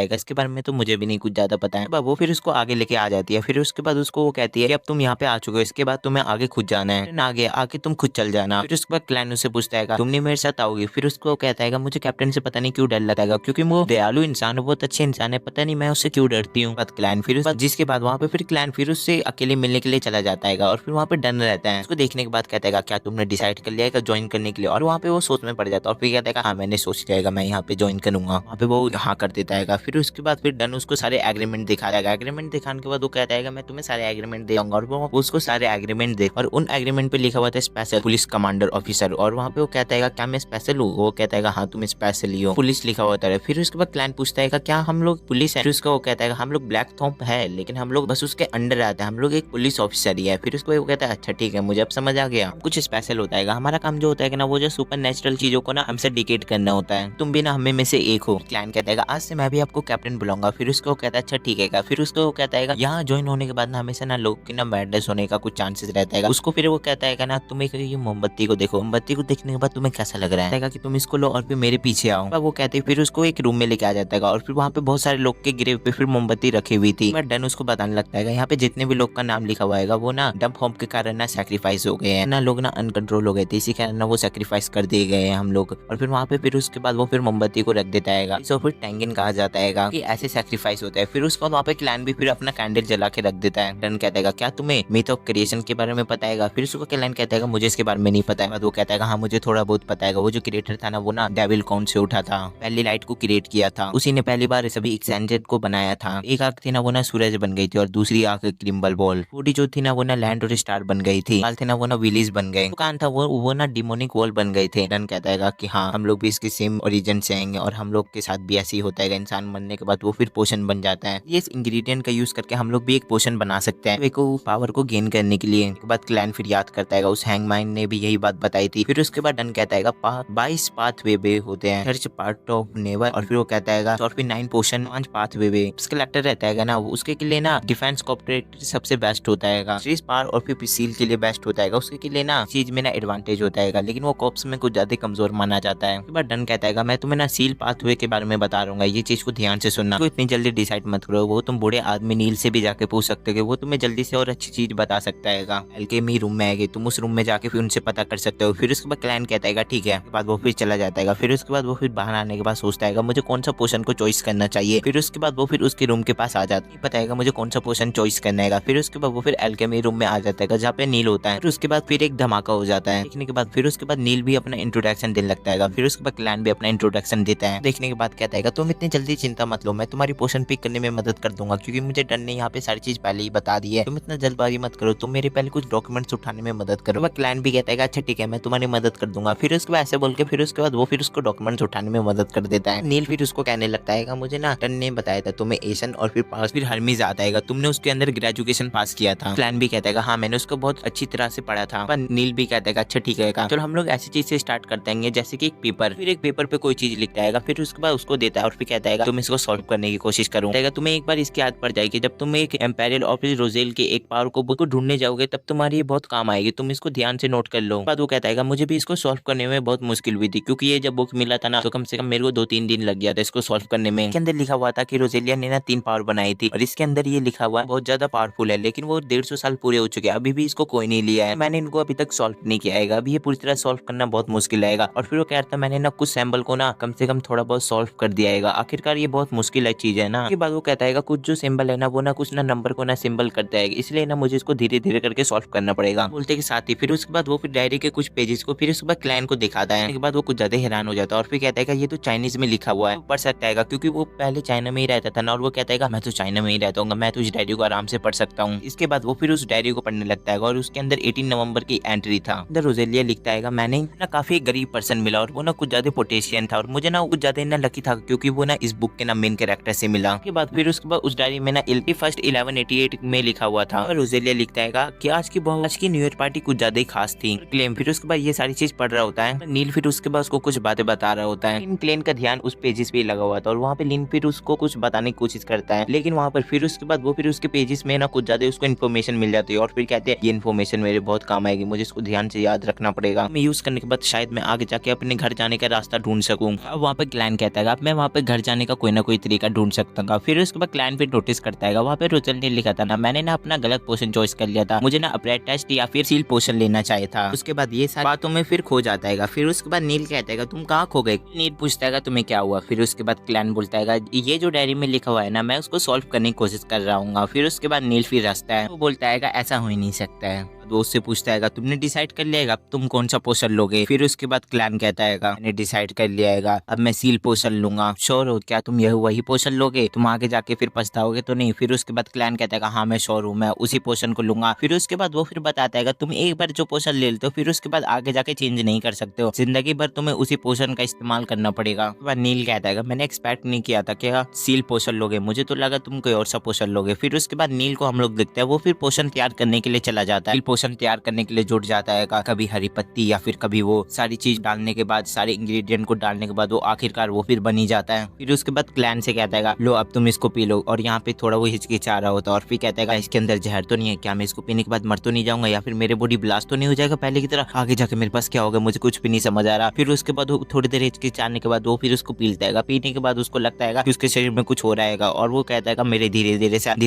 है, इसके बारे में तो मुझे भी नहीं कुछ ज्यादा पता है। वो फिर उसको आगे लेके आ जाती है। फिर उसके बाद उसको वो कहती है कि अब तुम यहाँ पे आ चुके हो, इसके बाद तुम्हें आगे खुद जाना है, आगे आके तुम खुद चल जाना। फिर उसके बाद क्लैन उससे पूछता है तुम नहीं मेरे साथ आओगी। फिर उसको कहता है मुझे कैप्टन से पता नहीं क्यों डर लगता है, क्योंकि वो दयालु इंसान है, बहुत अच्छे इंसान है, पता नहीं मैं उससे क्यों डरती हूँ। क्लैन फिर जिसके बाद वहाँ पे फिर क्लैन फिर उससे अकेले मिलने के लिए चला जाता है और फिर वहाँ पे डन रहता है। उसको देखने के बाद कहता है क्या तुमने डिसाइड कर लिया है ज्वाइन करने के लिए, और वहाँ पे वो सोच में पड़ जाता है और फिर कहता है हाँ मैंने सोच लिया है मैं यहाँ पे ज्वाइन करूंगा। वहाँ पे वो हाँ कर देता है। फिर उसके बाद फिर डन उसको सारे एग्रीमेंट दिखा जाएगा। एग्रीमेंट दिखाने के बाद वो कहता है मैं तुम्हें सारे एग्रीमेंट दे दूंगा, और वो उसको सारे एग्रीमेंट दे, और उन एग्रीमेंट पे लिखा हुआ था स्पेशल पुलिस कमांडर ऑफिसर, और वहाँ पे वो कहता है क्या मैं स्पेशल हूँ। वो कहता है हाँ तुम स्पेशल ही हो, पुलिस लिखा हुआ था। फिर उसके बाद क्लैन पूछता है क्या हम लोग पुलिस है। फिर उसका वो कहता है हम लोग ब्लैक थॉम्प है, लेकिन हम लोग बस उसके अंडर आते हैं, हम लोग एक पुलिस ऑफिसर ही है। फिर उसको वो कहता है अच्छा ठीक है मुझे अब समझ आ गया, कुछ स्पेशल होता है। हमारा काम जो होता है ना वो जो सुपर नेचुरल चीजों को ना हमसे डिकेट करना होता है, तुम भी ना हमें में से एक हो। क्लैन कहता है आज से मैं भी आपको कैप्टन बुलाऊंगा। फिर उसको कहता है अच्छा ठीक है। फिर उसको कहता है यहाँ ज्वाइन होने के बाद ना हमेशा ना लोग की ना मैडनेस होने का कुछ चांसेस रहता है। उसको फिर वो कहता है ना तुम ये मोमबत्ती को देखो, मोमबत्ती को देखने के बाद तुम्हें कैसा लग रहा है कि तुम इसको लो और फिर मेरे पीछे आओ। वो कहते फिर उसको एक रूम में लेके आ जाता है और फिर वहाँ पे बहुत सारे लोग के ग्रेव पे फिर मोमबत्ती रखी हुई थी। डन उसको बताने लगता है यहाँ पे जितने भी लोग का नाम लिखा हुआ है वो ना डंप होम के कारण ना सैक्रिफाइस हो गए हैं, ना लोग ना अनकंट्रोल हो गए थे, इसी कारण ना वो सैक्रिफाइस कर दिए गए हैं हम लोग। और फिर वहाँ पे फिर उसके बाद वो फिर मोमबत्ती को रख देता है, इसको फिर टैंगिन कहा जाता है कि ऐसे सैक्रिफाइस होता है। फिर उसके बाद वहाँ पे क्लैन भी फिर अपना कैंडल जला के रख देता है। डन कहता है क्या तुम्हें मिथ ऑफ क्रिएशन के बारे में पता है। फिर उसको क्लैन कहता है मुझे इसके बारे में नहीं पता है। वो कहता है हाँ मुझे थोड़ा बहुत पता है, वो जो क्रिएटर था ना वो ना डेविल कौन से उठा था, पहली लाइट को क्रिएट किया था, उसी ने पहली बार सभी एक्सचेंजेड को बनाया था। एक आंख थी ना वो ना सूरज बन गई थी, और दूसरी आंख क्रिम्बल बॉल, बॉडी जो थी ना वो ना लैंड और स्टार बन गई थी, बाल थे ना वो ना विलीज बन गए, कान था वो ना डिमोनिक वॉल बन गए थे। डन कहता है कि हाँ हम लोग भी इसके सेम ओरिजिन से आएंगे और हम लोग के साथ भी ऐसे ही होता है, इंसान मरने के बाद वो फिर पोशन बन जाता है। ये इंग्रेडिएंट का यूज करके हम लोग भी एक पोशन बना सकते हैं पावर को गेन करने के लिए। बाद क्लैन फिर याद करता है उस हैंगमैन ने भी यही बात बताई थी। फिर उसके बाद डन कहता है 22 पाथवे होते हैं, चर्च पार्ट ऑफ नेवर, और फिर वो कहता है और फिर 9 पोशन 5 पाथवे। उसका कलेक्टर रहता है ना उसके के लिए ना डिफेंस कॉर्पोरेट सबसे बेस्ट होता है, पार और फिर सील के लिए बेस्ट होता है, उसके के लिए ना चीज में ना एडवांटेज होता है, लेकिन वो कॉप्स में कुछ ज्यादा कमजोर माना जाता है। बट डन कहता है मैं तुम्हें ना सील पाथवे के बारे में बता रहा हूँ, ये चीज को ध्यान से सुनना, तो इतनी जल्दी डिसाइड मत करो, वो तुम बूढ़े आदमी नील से भी जाके पूछ सकते हो, वो तुम्हें जल्दी से और अच्छी चीज बता सकता है। एल्केमी रूम में आएगी, तुम उस रूम में जाके फिर उनसे पता कर सकते हो। फिर उसके बाद क्लैन कहता है ठीक है, बाद वो फिर चला जाता है। फिर उसके बाद वो फिर बाहर आने के बाद सोचता है मुझे कौन सा पोशन को चॉइस करना चाहिए। फिर उसके बाद वो फिर उसके रूम के पास आ जाता है, पता है मुझे कौन सा पोशन चॉइस करना है। फिर उसके बाद वो फिर एल्केमी रूम में आ जाता है जहाँ पे नील होता है। फिर उसके बाद फिर एक धमाका हो जाता है, देखने के बाद फिर उसके बाद नील भी अपना इंट्रोडक्शन देने लगता है। फिर उसके बाद क्लैन भी अपना इंट्रोडक्शन देता है, देखने के बाद कहता है तुम इतनी जल्दी चिंता मत लो, मैं तुम्हारी पोशन पिक करने में मदद कर दूंगा, क्योंकि मुझे डन ने यहाँ पे सारी चीज पहले ही बता दी है, तुम इतना जल्दबाजी मत करो, तुम मेरे पहले कुछ डॉक्यूमेंट्स उठाने में मदद करो। वह क्लैन भी कहता है अच्छा ठीक है मैं तुम्हारी मदद कर दूंगा। फिर उसके बाद ऐसे बोल के फिर उसके बाद वो फिर उसको डॉक्यूमेंट्स उठाने में मदद कर देता है। नील फिर उसको कहने लगता है मुझे ना डन ने बताया था तुम्हें एशन और फिर पास फिर हर्मीज आता है, तुमने उसके अंदर ग्रेजुएशन पास किया था। क्लैन भी कहता है हाँ मैंने उसको बहुत अच्छी तरह से पढ़ा था। पर नील भी कहता है अच्छा ठीक है चलो हम लोग ऐसी चीज से स्टार्ट करते हैं, जैसे कि एक पेपर, फिर एक पेपर पे कोई चीज लिखता है, फिर उसके बाद उसको देता है और फिर कहता है तुम इसको सॉल्व करने की कोशिश करो। तुम्हें एक बार इसकी याद पड़ जाएगी, जब तुम एक एम्पेरियल और फिर रोजेल के एक पावर को ढूंढने जाओगे तब तुम्हारी ये बहुत काम आएगी, तुम इसको ध्यान से नोट कर लो। बाद वो कहता है मुझे भी इसको सॉल्व करने में बहुत मुश्किल हुई थी, क्योंकि ये जब बुक मिला था ना तो कम से कम मेरे को 2-3 दिन लग गया था इसको सॉल्व करने में। इसके अंदर लिखा हुआ था कि रोजेलिया ने ना 3 पावर बनाई थी, और इसके अंदर ये लिखा हुआ है बहुत ज्यादा पावरफुल है, लेकिन वो 150 साल पूरे हो चुके हैं, अभी भी इसको कोई नहीं लिया है, मैंने इनको अभी तक सॉल्व नहीं किया है, अभी ये पूरी तरह सॉल्व करना बहुत मुश्किल आएगा। और फिर वो कहता है मैंने ना कुछ सैंपल को ना कम से कम थोड़ा बहुत सॉल्व कर दिया है, आखिरकार ये बहुत मुश्किल है चीज है ना। उसके बाद वो कहता है कुछ जो सिंबल है ना वो ना कुछ ना नंबर को ना सिंबल करता है, इसलिए ना मुझे इसको धीरे धीरे करके सॉल्व करना पड़ेगा बोलते के साथ ही। फिर उसके बाद वो फिर डायरी के कुछ पेजेस को फिर उसके बाद क्लैन को दिखाता है, उसके बाद वो कुछ ज्यादा हैरान हो जाता है और फिर कहता है ये तो चाइनीज में लिखा हुआ है, पढ़ सकता है क्योंकि वो पहले चाइना में ही रहता था ना, और वो कहता है मैं तो चाइना में ही रहता हूँ, मैं तो इस डायरी को आराम से पढ़ सकता हूँ। इसके बाद वो फिर उस डायरी को पढ़ने लगता है और उसके अंदर 18 नवंबर की एंट्री था, अंदर रोजेलिया लिखता है मैंने ना काफी गरीब पर्सन मिला और वो ना कुछ ज्यादा पोटेशियन था, और मुझे ना कुछ ज्यादा ना लकी था क्योंकि वो ना इस बुक के ना मेन कैरेक्टर से मिला। उसके बाद फिर उसके बाद उस डायरी में ना 1188 में लिखा हुआ था, और रोजेलिया लिखता है कि आज की न्यू ईयर पार्टी कुछ ज्यादा ही खास थी क्लेम। फिर उसके बाद ये सारी चीज पढ़ रहा होता है नील, फिर उसके बाद उसको कुछ बातें बता रहा होता है, इन क्लेन का ध्यान उस पेजेस पे लगा हुआ था, और वहाँ पे लिन फिर उसको कुछ बताने की कोशिश करता है, लेकिन वहाँ पर फिर उसके बाद वो फिर उसके पेजेस में ना कुछ ज्यादा उसको इन्फॉर्मेशन मिल जाती है और फिर कहते हैं ये इन्फॉर्मेशन मेरे बहुत काम आएगी, मुझे इसको ध्यान से याद रखना पड़ेगा। मैं यूज करने के बाद शायद मैं आगे जाके अपने घर जाने का रास्ता ढूंढ सकूं। अब वहाँ पे क्लैन कहता है अब मैं वहाँ पे घर जाने का कोई ना कोई तरीका ढूंढ सकता हूँ। फिर उसके बाद क्लैन फिर नोटिस करता है वहाँ पे रुचल ने लिखा था ना, मैंने ना अपना गलत पोशन चॉइस कर लिया था, मुझे ना अपरेट टेस्ट या फिर सील पोशन लेना चाहिए था। उसके बाद ये सारी बातों में फिर खो जाता है। फिर उसके बाद नील कहता है तुम कहाँ खो गए। नील पूछता है तुम्हें क्या हुआ। फिर उसके बाद क्लैन बोलता है ये जो डायरी में लिखा हुआ है ना, मैं उसको सॉल्व करने की कोशिश कर रहा हूँ। फिर उसके बाद नील फिर हंसता है, वो बोलता है ऐसा हो ही नहीं सकता है। दोस्त से पूछता है तुमने डिसाइड कर लिया है तुम कौन सा पोशन लोगे। फिर उसके बाद क्लैन कहता है मैंने डिसाइड कर लिया है, अब मैं सील पोशन लूंगा। श्योर हो क्या तुम यह वही पोशन लोगे, तुम आगे जाके फिर पछताओगे तो नहीं। फिर उसके बाद क्लैन कहता है हाँ मैं श्योर हूँ, मैं उसी पोशन को लूंगा। फिर उसके बाद वो फिर बताता है तुम एक बार जो पोशन ले लेते हो फिर उसके बाद आगे जाके चेंज नहीं कर सकते हो, जिंदगी भर तुम्हें उसी पोशन का इस्तेमाल करना पड़ेगा। उसके बाद नील कहता है मैंने एक्सपेक्ट नहीं किया था कि सील पोशन लोगे, मुझे तो लगा तुम कोई और सा पोशन लोगे। फिर उसके बाद नील को हम लोग देखते हैं वो फिर पोशन तैयार करने के लिए चला जाता है। पोशन तैयार करने के लिए जुट जाता है कभी हरी पत्ती या फिर कभी वो सारी चीज डालने के बाद, सारे इंग्रेडिएंट को डालने के बाद वो आखिरकार वो फिर बनी जाता है। फिर उसके बाद क्लैन से कहता है लो अब तुम इसको पी लो। और यहाँ पे थोड़ा वो हिचकिचा रहा होता है और फिर कहता है इसके अंदर जहर तो नहीं है, क्या मैं इसको पीने के बाद मर तो नहीं जाऊंगा या फिर मेरे बॉडी ब्लास्ट तो नहीं हो जाएगा पहले की तरह, आगे जाके मेरे पास क्या होगा, मुझे कुछ भी नहीं समझ आ रहा। फिर उसके बाद वो थोड़ी देर हिचकिचाने के बाद वो फिर उसको पीता है। पीने के बाद उसको लगता है कि उसके शरीर में कुछ हो रहा है और वो कहता है मेरे धीरे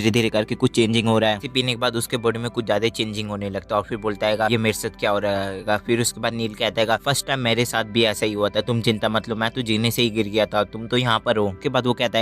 धीरे करके कुछ चेंजिंग हो रहा है। पीने के बाद उसके बॉडी में कुछ ज्यादा चेंजिंग होने लगता है और फिर बोलता है ये मेरे साथ क्या हो रहा है। फिर उसके बाद नील कहता है फर्स्ट टाइम मेरे साथ भी ऐसा ही हुआ था, तुम चिंता मत लो, मैं तो जीने से ही गिर गया था, तुम तो यहाँ पर हो। के बाद वो कहता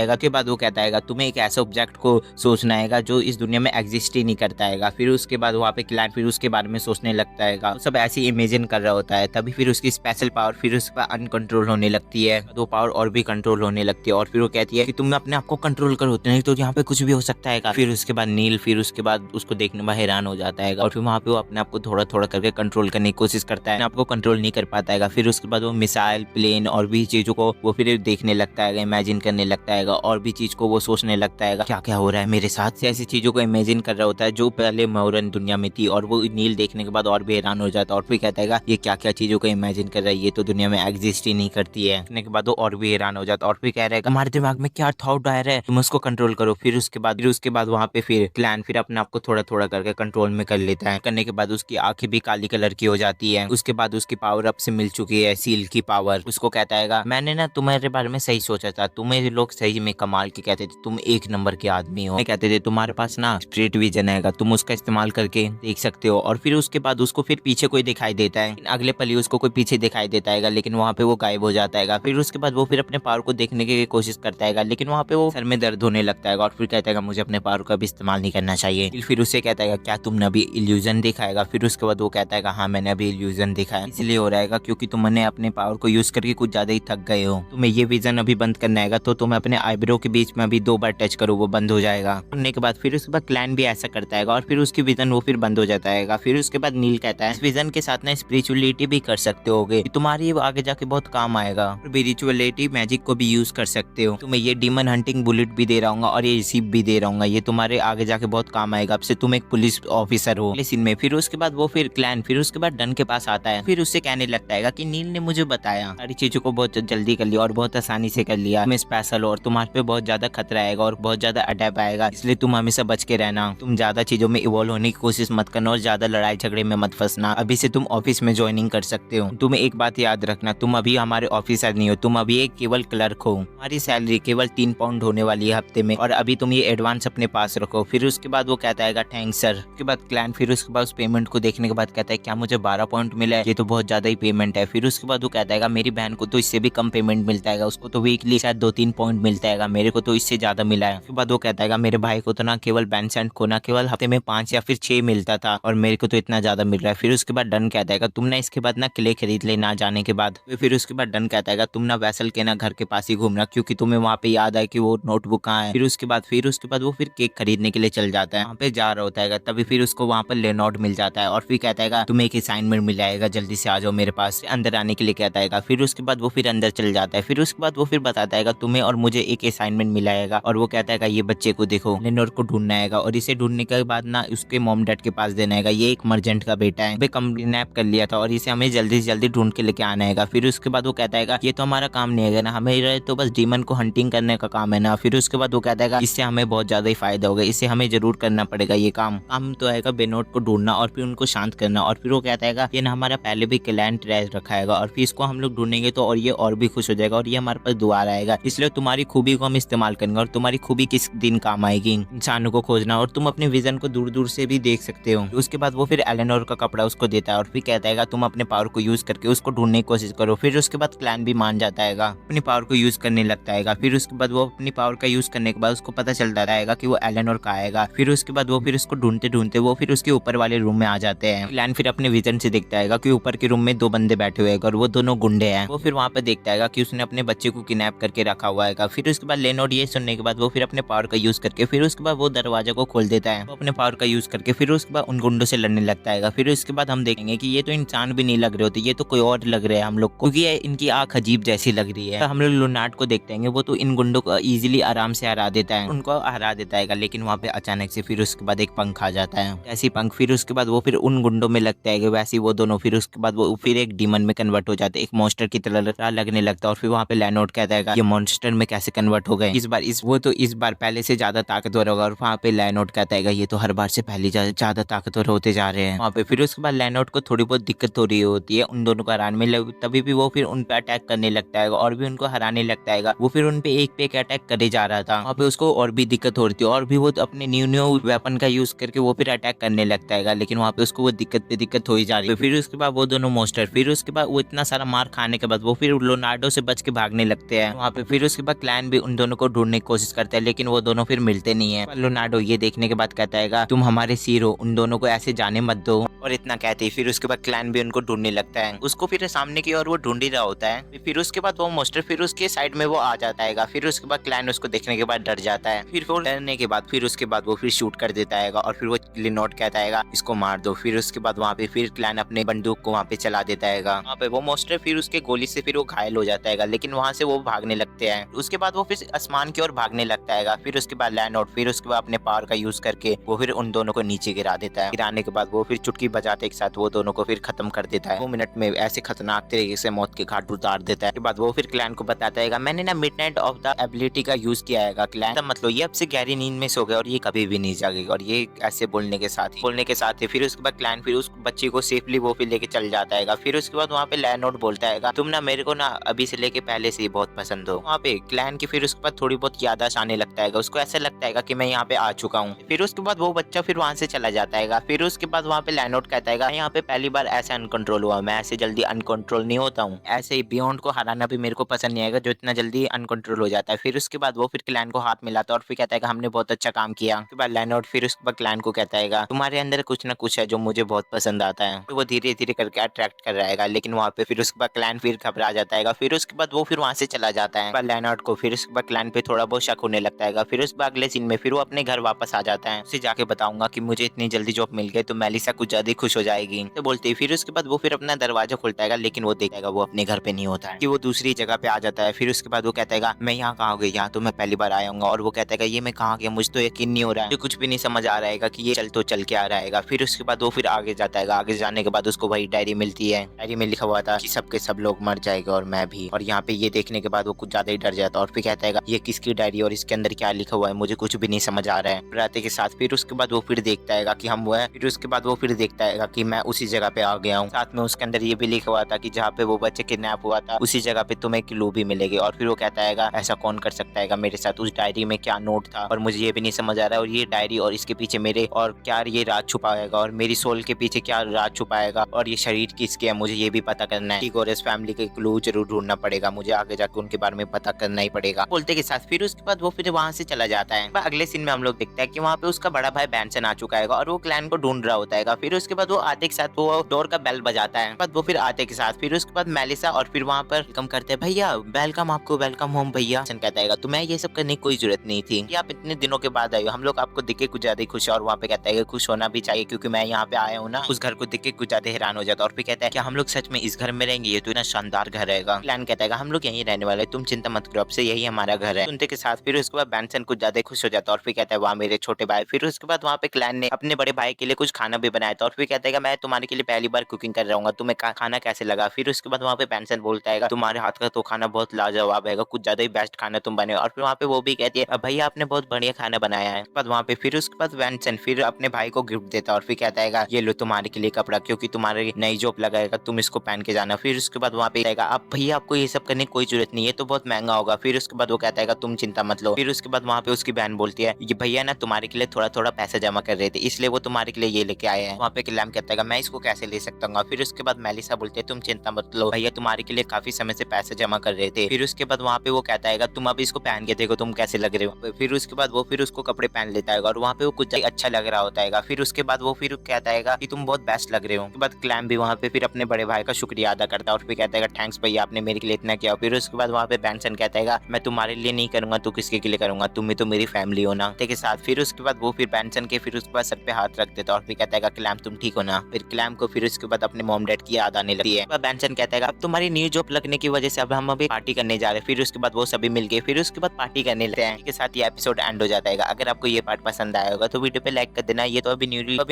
है तुम्हें एक ऐसा ऑब्जेक्ट को सोचना है जो इस दुनिया में एग्जिस्ट ही नहीं करता है। फिर उसके बाद वहाँ पे क्लैन फिर उसके बारे में सोचने लगता है, सब ऐसे इमेजिन कर रहा होता है। तभी फिर उसकी स्पेशल पावर फिर उस पर अनकंट्रोल होने लगती है, वो पावर और भी कंट्रोल होने लगती है। और फिर वो कहती है कि तुम अपने आप को कंट्रोल करो, नहीं तो यहाँ पे कुछ भी हो सकता है। फिर उसके बाद नील फिर उसके बाद उसको देखने में हैरान हो जाता है और फिर वहाँ पे वो अपने आप को थोड़ा थोड़ा करके कंट्रोल करने की कोशिश करता है, आपको कंट्रोल नहीं कर पाता है। फिर उसके बाद वो मिसाइल, प्लेन और भी चीजों को वो फिर देखने लगता है, इमेजिन करने लगता है और भी चीज को वो सोचने लगता है क्या क्या हो रहा है मेरे साथ। से ऐसी चीजों को इमेजिन कर रहा होता है जो पहले मॉडर्न दुनिया में थी। और वो नील देखने के बाद और भी हैरान हो जाता है और फिर कहता है ये क्या क्या चीजों को इमेजिन कर रहा है, ये तो दुनिया में एग्जिस्ट ही नहीं करती है। देखने के बाद वो और भी हैरान हो जाता है और फिर कह रहा है हमारे दिमाग में क्या थॉट आ रहा है, तुम उसको कंट्रोल करो। फिर उसके बाद वहाँ पे फिर क्लैन फिर अपने आप को थोड़ा थोड़ा करके कंट्रोल में कर लेता है। करने के बाद उसकी आंखें भी काली कलर की हो जाती है। उसके बाद उसकी पावर अप से मिल चुकी है सील की पावर। उसको कहता है मैंने ना तुम्हारे बारे में सही सोचा था, तुम्हें लोग सही में कमाल के कहते थे, तुम एक नंबर के आदमी हो। कहते थे तुम्हारे पास ना स्ट्रेट विजन है, तुम उसका इस्तेमाल करके देख सकते हो। और फिर उसके बाद उसको फिर पीछे कोई दिखाई देता है, अगले पल ही उसको कोई पीछे दिखाई देता है लेकिन वहाँ पे वो गायब हो जाता है। फिर उसके बाद वो फिर अपने पावर को देखने की कोशिश करता है लेकिन वहाँ पे वो सर में दर्द होने लगता है और फिर कहता है मुझे अपने पावर का भी इस्तेमाल नहीं करना चाहिए। फिर उससे कहता है क्या तुमने अभी इल्यूजन देखा है। फिर उसके बाद वो कहता है हाँ मैंने अभी इल्यूजन देखा है, इसलिए हो रहा है क्योंकि तुमने अपने पावर को यूज करके कुछ ज्यादा ही थक गए हो, तुम्हें ये विजन अभी बंद करना है तो तुम अपने आईब्रो के बीच में अभी 2 बार टच करो, वो बंद हो जाएगा। करने के बाद फिर उसके बाद क्लैन भी ऐसा करता है और फिर उसकी विजन वो फिर बंद हो जाता है। फिर उसके बाद नील कहता है इस विजन के साथ ना स्पिरिचुअलिटी भी कर सकते होगे, तुम्हारी आगे जाके बहुत काम आएगा। स्पिरिचुअलिटी मैजिक को भी यूज कर सकते हो, तुम्हें ये डीमन हंटिंग बुलेट भी दे रहा हूँ और ये रिसीव भी दे रहा हूँ, ये तुम्हारे आगे जाके बहुत काम आएगा, अब से तुम एक पुलिस ऑफिसर हो सीन में। फिर उसके बाद वो फिर क्लैन फिर उसके बाद डन के पास आता है। फिर उससे कहने लगता है कि नील ने मुझे बताया सारी चीजों को बहुत जल्दी कर लिया और बहुत आसानी से कर लिया, तुम स्पेशल हो और तुम्हारे पे बहुत ज्यादा खतरा आएगा और बहुत ज्यादा अटैक आएगा, इसलिए तुम हमेशा बच के रहना, तुम ज्यादा चीजों में इवॉल्व होने की कोशिश मत करना और ज्यादा लड़ाई झगड़े में मत फंसना, अभी से तुम ऑफिस में ज्वाइनिंग कर सकते हो। तुम्हें एक बात याद रखना, तुम अभी हमारे ऑफिसर नहीं हो, तुम अभी एक केवल क्लर्क हो, हमारी सैलरी केवल 3 पाउंड होने वाली है हफ्ते में और अभी तुम ये एडवांस अपने पास रखो। फिर उसके बाद वो कहता है थैंक्स सर। उसके बाद क्लैन फिर उसके बाद उस पेमेंट को देखने के बाद कहता है क्या मुझे 12 पॉइंट मिला है, ये तो बहुत ज्यादा ही पेमेंट है। फिर उसके बाद वो कहता है मेरी बहन को तो इससे भी कम पेमेंट मिलता है, उसको तो वीकली शायद 2-3 पॉइंट मिलता है, मेरे को तो इससे ज्यादा मिला है। उसके बाद वो कहता है मेरे भाई को तो ना केवल बेंसेंट को ना केवल हफ्ते में 5 या फिर 6 मिलता था और मेरे को तो इतना ज्यादा मिल रहा है। फिर उसके बाद डन कहता है तुम ना इसके बाद ना किले खरीद ले ना जाने के बाद। फिर उसके बाद डन कहता है तुम ना वैसल के ना घर के पास ही घूमना क्योंकि तुम्हें वहाँ पे याद आए कि वो नोटबुक कहाँ है। फिर उसके बाद वो फिर केक खरीदने के लिए चल जाता है, वहाँ पे जा रहा होता है तभी फिर उसको वहाँ पर लेनॉर्ड नोट मिल जाता है और फिर कहता है तुम्हें एक असाइनमेंट मिल जाएगा, जल्दी से आ जाओ मेरे पास। अंदर आने के लिए कहता है। फिर उसके बाद वो फिर अंदर चल जाता है। फिर उसके बाद वो फिर बताता है तुम्हें और मुझे एक असाइनमेंट मिला है और वो कहता है ये बच्चे को देखो, लेनोर को ढूंढना है और इसे ढूंढने के बाद ना उसके मॉम डैड के पास देना है। ये एक मर्जेंट का बेटा है, वे किडनैप कर लिया था और इसे हमें जल्दी से जल्दी ढूंढ के लेके आना है। फिर उसके बाद वो कहता है ये तो हमारा काम नहीं है ना, हमें तो बस डीमन को हंटिंग करने का काम है ना। फिर उसके बाद वो कहता है इससे हमें बहुत ज्यादा ही फायदा होगा, इससे हमें जरूर करना पड़ेगा ये काम तो आएगा बेनोट को ढूंढना और फिर उनको शांत करना। और फिर वो कहता है ये ना हमारा पहले भी क्लाइंट रह रखा है और फिर इसको हम लोग ढूंढेंगे तो और ये और भी खुश हो जाएगा और ये हमारे पास दोबारा आएगा, इसलिए तुम्हारी खूबी को हम इस्तेमाल करेंगे और तुम्हारी खूबी किस दिन काम आएगी, इंसानों को खोजना, और तुम अपने विजन को दूर दूर से भी देख सकते हो। उसके बाद वो फिर एलेनोर का कपड़ा उसको देता है और फिर कहता है तुम अपने पावर को यूज करके उसको ढूंढने की कोशिश करो। फिर उसके बाद क्लैन भी मान जाता है, अपनी पावर को यूज करने लगता है। फिर उसके बाद वो अपनी पावर का यूज करने के बाद उसको पता चल जाता है कि वो एलेनोर का आएगा। फिर उसके बाद वो फिर उसको ढूंढते ढूंढते वो फिर उसके ऊपर वाले रूम में आ जाते हैं। क्लैन फिर अपने विजन से देखता है कि ऊपर के रूम में दो बंदे बैठे हुए हैं और वो दोनों गुंडे हैं। वो फिर वहाँ पे देखता है कि उसने अपने बच्चे को किडनैप करके रखा हुआ है। फिर उसके बाद लेनोड ये सुनने के बाद वो फिर अपने पावर का यूज करके फिर उसके बाद वो दरवाजा को खोल देता है। वो अपने पावर का यूज करके फिर उसके बाद उन गुंडों से लड़ने लगता है। फिर उसके बाद हम देखेंगे कि ये तो इंसान भी नहीं लग रहे होते, ये तो कोई और लग रहे हैं हम लोग को, क्योंकि इनकी आंख अजीब जैसी लग रही है। तो हम लोग लुनार्ड को देखते हैं, वो तो इन गुंडों को इजीली आराम से हरा देता है, उनको हरा देता है। लेकिन वहाँ पे अचानक से फिर उसके बाद एक पंख आ जाता है, ऐसी पंख। फिर उसके बाद वो फिर उन गुंडों में लगता है कि वैसे वो दोनों फिर उसके बाद वो फिर एक डीमन में कन्वर्ट हो जाते हैं, एक मॉन्स्टर की तरह लगने लगता है। और फिर वहाँ पे लेनोड कहता है ये मॉन्स्टर में कैसे कन्वर्ट हो गए इस बार पहले से ज्यादा ताकतवर होगा। और वहाँ पे लेनोड कहता है ये तो हर बार से पहले ज्यादा ताकतवर होते जा रहे हैं। वहाँ पे फिर उसके बाद लेनोड को थोड़ी बहुत दिक्कत हो रही होती है उन दोनों को हराने में, तभी भी वो फिर उन पे अटैक करने लगता है और भी उनको हराने लगता है। वो फिर उन पे एक अटैक करे जा रहा था, वहाँ पे उसको और भी दिक्कत हो रही थी और भी वो अपने न्यू वेपन का यूज करके वो फिर अटैक करने लगता है। लेकिन वहाँ पे उसको वो दिक्कत पे दिक्कत हो ही जा रही है। फिर उसके बाद वो दोनों मॉन्स्टर फिर उसके बाद वो इतना सारा मार खाने के बाद वो फिर लोनार्डो से बच के भागने लगते हैं वहाँ पे। फिर उसके बाद क्लैन भी उन दोनों को ढूंढने की कोशिश करता है, लेकिन वो दोनों फिर मिलते नहीं है। लोनार्डो ये देखने के बाद कहता है तुम हमारे सिर हो, उन दोनों को ऐसे जाने मत दो, और इतना कहते ही फिर उसके बाद क्लैन भी उनको ढूंढने लगता है। उसको फिर सामने की ओर वो ढूंढ ही रहा होता है। फिर उसके बाद वो मॉन्स्टर फिर उसके साइड में वो आ जाता है। फिर उसके बाद क्लैन उसको देखने के बाद डर जाता है। फिर वो डरने के बाद फिर उसके बाद वो फिर शूट कर देता है और फिर वो लिनोड कहता है इसको मार दो। फिर उसके बाद वहाँ पे फिर क्लैन अपने बंदूक को वहाँ पे चला देता है। वहाँ पे वो मॉन्स्टर फिर उसके गोली से फिर वो घायल हो जाता है, लेकिन वहाँ से वो भागने लगते हैं। उसके बाद वो फिर आसमान की ओर भागने लगता है। फिर उसके बाद लैंड फिर उसके बाद अपने पावर का यूज करके वो फिर उन दोनों को नीचे गिरा देता है। गिराने के बाद वो फिर चुटकी बजाते एक साथ वो दोनों को फिर खत्म कर देता है। 2 मिनट में ऐसे खतरनाक तरीके से मौत के घाट उतार देता है। के बाद वो फिर क्लैन को बताता है मैंने ना मिडनाइट ऑफ द एबिलिटी का यूज किया है। क्लैन तब मतलब ये अब से गहरी नींद में सो गया और ये कभी भी नहीं जागेगा। और ये ऐसे बोलने के साथ ही फिर उसके बाद क्लैन फिर उस बच्चे को सेफली वो फिर लेके चल जाता है। फिर उसके बाद वहाँ पे लैंड बोलता है तुम ना मेरे को ना अभी से लेके पहले से ही बहुत पसंद हो। वहाँ पे क्लैन की फिर उसके बाद थोड़ी बहुत याददाश्त आने लगता है। उसको ऐसा लगता है कि मैं यहाँ पे आ चुका हूँ। फिर उसके बाद वो बच्चा फिर वहाँ से चला जाता है। फिर उसके बाद वहाँ पे लैंड कहता है यहाँ पे पहली बार ऐसे अनकंट्रोल हुआ, मैं ऐसे जल्दी अनकंट्रोल नहीं होता हूँ। ऐसे ही बियॉन्ड को हराना भी मेरे को पसंद नहीं आएगा जो इतना जल्दी अनकंट्रोल हो जाता है। फिर उसके बाद वो फिर क्लैन को हाथ मिलाता है और फिर कहता है हमने बहुत अच्छा काम किया। उसके बाद लैंड फिर उसके बाद क्लैन को कहता है तुम्हारे अंदर कुछ ना कुछ है जो मुझे बहुत पसंद आता है। तो वो धीरे धीरे करके अट्रैक्ट कर रहा है। लेकिन वहाँ पे फिर उसके बाद क्लैन फिर घबरा जाता है। फिर उसके बाद वो फिर वहाँ से चला जाता है। लैंड को फिर उसके बाद क्लैन पे थोड़ा बहुत शक होने लगता है। फिर उसके बाद अगले सीन में फिर वो अपने घर वापस आ जाता है। उसे जाके बताऊंगा कि मुझे इतनी जल्दी जॉब मिल गई तो मेलिसा कुछ ज्यादा खुश हो जाएगी तो बोलते ही फिर उसके बाद वो फिर अपना दरवाजा खोलता है। लेकिन वो देखता है वो अपने घर पे नहीं होता है, कि वो दूसरी जगह पे आ जाता है। फिर उसके बाद वो कहता है मैं यहाँ कहाँ गई, यहाँ तो मैं पहली बार आया हूँ। और वो कहता है ये मैं कहाँ गया, मुझे तो यकीन नहीं हो रहा है, कुछ भी नहीं समझ आ रहा है कि ये चल के आ रहा है। फिर उसके बाद वो फिर आगे जाता है। आगे जाने के बाद उसको वही डायरी मिलती है। डायरी में लिखा हुआ था कि सबके सब लोग मर जाएगा और मैं भी। और यहाँ पे ये देखने के बाद वो कुछ ज्यादा ही डर जाता है और फिर कहता है ये किसकी डायरी और इसके अंदर क्या लिखा हुआ है, मुझे कुछ भी नहीं समझ आ रहा है राते के साथ। फिर उसके बाद वो फिर देखता है कि हम वो है। फिर उसके बाद वो फिर देखता है कि मैं उसी जगह पे आ गया हूँ। साथ में उसके अंदर ये भी लिखा हुआ था कि जहाँ पे वो बच्चे किडनैप हुआ था उसी जगह पे तुम्हें क्लू भी मिलेगी। और फिर वो कहता है ऐसा कौन कर सकता है मेरे साथ, उस डायरी में क्या नोट था और मुझे ये भी नहीं समझ आ रहा है। और ये डायरी और इसके पीछे मेरे और क्या ये राज छुपाएगा और मेरी सोल के पीछे क्या राज छुपाएगा और ये शरीर किसके है, मुझे ये भी पता करना है। और इस फैमिली के क्लू जरूर ढूंढना पड़ेगा, मुझे आगे जाकर उनके बारे में पता करना ही पड़ेगा बोलते के साथ। फिर उसके बाद वो फिर वहां से चला जाता है। अगले सीन में हम लोग देखते हैं कि वहाँ पे उसका बड़ा भाई बैंसन आ चुका है और वो क्लैन को ढूंढ रहा होता है। फिर उसके बाद वो आते के साथ वो डोर का बेल बजाता है। बाद वो फिर आते के साथ फिर उसके बाद मेलिसा और फिर वहाँ पर वेलकम करते हैं, भैया वेलकम, आपको वेलकम होम भैया। कहता है तुम्हें ये सब करने की कोई जरूरत नहीं थी, आप इतने दिनों के बाद आए हो, हम लोग आपको दिखे कुछ ज्यादा ही खुश है। और वहाँ पे कहता है खुश होना भी चाहिए चाहिए क्योंकि मैं यहाँ पे आया हूँ ना। उस घर को देख के कुछ ज्यादा हैरान हो जाता है और फिर कहता है कि हम लोग सच में इस घर में रहेंगे, ये तो इतना शानदार घर रहेगा। क्लैन कहता है हम लोग यहीं रहने वाले, तुम चिंता मत करो, अब से यही हमारा घर है। सुनते के साथ फिर उसके बाद बेंसन कुछ ज्यादा खुश हो जाता है और फिर कहता है वाह मेरे छोटे भाई। फिर उसके बाद वहाँ पे क्लैन ने अपने बड़े भाई के लिए कुछ खाना भी बनाया था और फिर कहता है मैं तुम्हारे के लिए पहली बार कुकिंग कर रहा हूँ, तुम्हें खाना कैसे लगा। फिर उसके बाद वहाँ पे बेंसन बोलता है तुम्हारे हाथ का तो खाना बहुत लाजवाब है, कुछ ज्यादा ही बेस्ट खाना तुम बने। और फिर वहाँ पे वो भी कहती है भैया आपने बहुत बढ़िया खाना बनाया है। बाद वहाँ पे फिर उसके बाद बेंसन फिर अपने भाई को गिफ्ट देता है और फिर कहता है ये लो तुम्हारे के लिए कपड़ा, क्योंकि तुम्हारे नई जॉब लगाएगा, तुम इसको पहन के जाना। फिर उसके बाद वहाँ पे कहेगा अब भैया आपको ये सब करने की कोई जरूरत नहीं है, तो बहुत महंगा होगा। फिर उसके बाद वो कहता है तुम चिंता मत लो। फिर उसके बाद वहाँ पे उसकी बहन बोलती है ये भैया ना तुम्हारे के लिए थोड़ा थोड़ा पैसा जमा कर रहे थे, इसलिए वो तुम्हारे के लिए ये लेके आए हैं। वहाँ पे क्लैम कहता है मैं इसको कैसे ले सकता हूँ। फिर उसके बाद मेलिसा बोलती है तुम चिंता मत लो, भैया तुम्हारे के लिए काफी समय से पैसे जमा कर रहे थे। फिर उसके बाद वहाँ पे वो कहता है तुम अब इसको पहन के देखो तुम कैसे लग रहे हो। फिर उसके बाद वो फिर उसको कपड़े पहन लेता है और वहाँ पे वो कुछ अच्छा लग रहा होता है। फिर उसके बाद वो फिर कहता है कि तुम बहुत बेस्ट लग रहे हो। उसके बाद क्लैम भी वहाँ पे फिर अपने बड़े भाई का शुक्रिया अदा करता है और फिर कहता है थैंक्स भैया आपने मेरे के लिए इतना किया। फिर उसके बाद वहाँ पे बेंसन कहता है मैं तुम्हारे लिए नहीं करूंगा तो किसके लिए करूंगा, तुम ही तो मेरी फैमिली हो ना के साथ। फिर उसके बाद वो फिर बेंसन के फिर उसके बाद सर पे हाथ रख देता है और फिर कहता है क्लैम तुम ठीक हो ना। फिर क्लैम को फिर उसके बाद अपने मॉम डैड की याद आने लगती है। बेंसन कहता है अब तुम्हारी न्यू जॉब लगने की वजह से अब हम अभी पार्टी करने जा रहे हैं। फिर उसके बाद वो सभी मिलके फिर उसके बाद पार्टी करने लगते हैं। के साथ ये एपिसोड एंड हो जाता है। अगर आपको ये पार्ट पसंद आया होगा तो वीडियो पे लाइक कर देना। ये तो अभी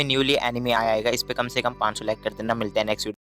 न्यूली एनिमे आया है, इस पे कम से कम 500 लाइक कर देना। मिलते हैं नेक्स्ट